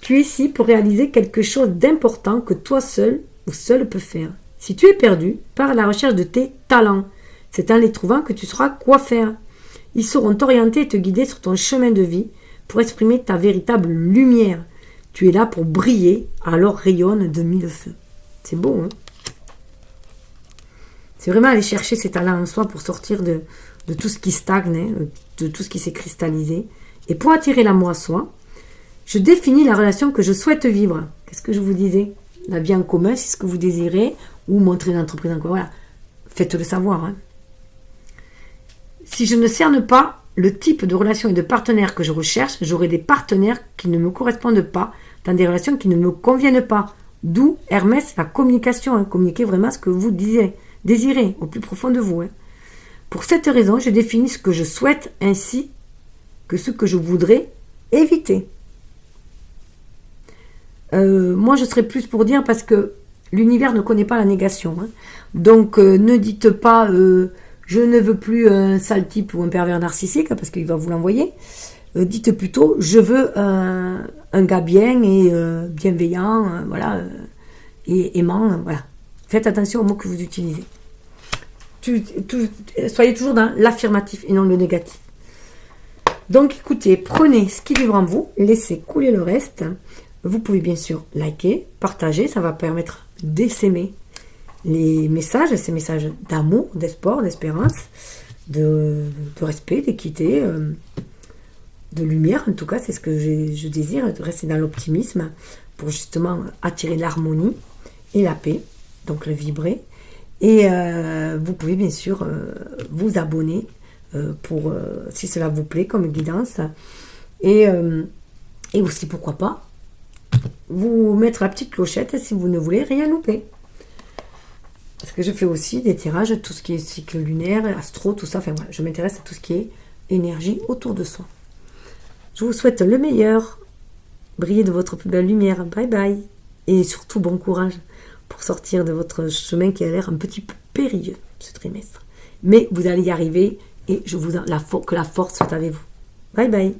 Tu es ici pour réaliser quelque chose d'important que toi seul ou seul peux faire. Si tu es perdu, pars à la recherche de tes talents. C'est en les trouvant que tu sauras quoi faire. Ils sauront t'orienter et te guider sur ton chemin de vie pour exprimer ta véritable lumière. Tu es là pour briller, alors rayonne de mille feux. C'est beau, hein? C'est vraiment aller chercher ses talents en soi pour sortir de tout ce qui stagne, hein, de tout ce qui s'est cristallisé. Et pour attirer l'amour à soi, je définis la relation que je souhaite vivre. Qu'est-ce que je vous disais? La vie en commun, c'est ce que vous désirez, ou montrer une entreprise en commun. Voilà. Faites-le savoir. Hein. Si je ne cerne pas le type de relation et de partenaire que je recherche, j'aurai des partenaires qui ne me correspondent pas, dans des relations qui ne me conviennent pas. D'où Hermès, la communication. Hein. Communiquez vraiment ce que vous désirez au plus profond de vous. Hein. Pour cette raison, je définis ce que je souhaite ainsi que ce que je voudrais éviter. Moi, je serais plus pour dire parce que l'univers ne connaît pas la négation. Hein. Donc, ne dites pas je ne veux plus un sale type ou un pervers narcissique parce qu'il va vous l'envoyer. Dites plutôt je veux un gars bien et bienveillant, voilà, et aimant. Voilà. Faites attention aux mots que vous utilisez. Soyez toujours dans l'affirmatif et non le négatif. Donc, écoutez, prenez ce qui vivra en vous, laissez couler le reste. Vous pouvez bien sûr liker, partager, ça va permettre d'essaimer les messages, ces messages d'amour, d'espoir, d'espérance, de respect, d'équité, de lumière. En tout cas, c'est ce que je désire, de rester dans l'optimisme pour justement attirer l'harmonie et la paix, donc le vibrer. Et vous pouvez bien sûr vous abonner pour si cela vous plaît comme guidance. Et aussi, pourquoi pas, vous mettre la petite clochette si vous ne voulez rien louper. Parce que je fais aussi des tirages, tout ce qui est cycle lunaire, astro, tout ça. Enfin voilà, je m'intéresse à tout ce qui est énergie autour de soi. Je vous souhaite le meilleur. Brillez de votre plus belle lumière. Bye bye. Et surtout, bon courage pour sortir de votre chemin qui a l'air un petit peu périlleux ce trimestre. Mais vous allez y arriver et que la force soit avec vous. Bye bye.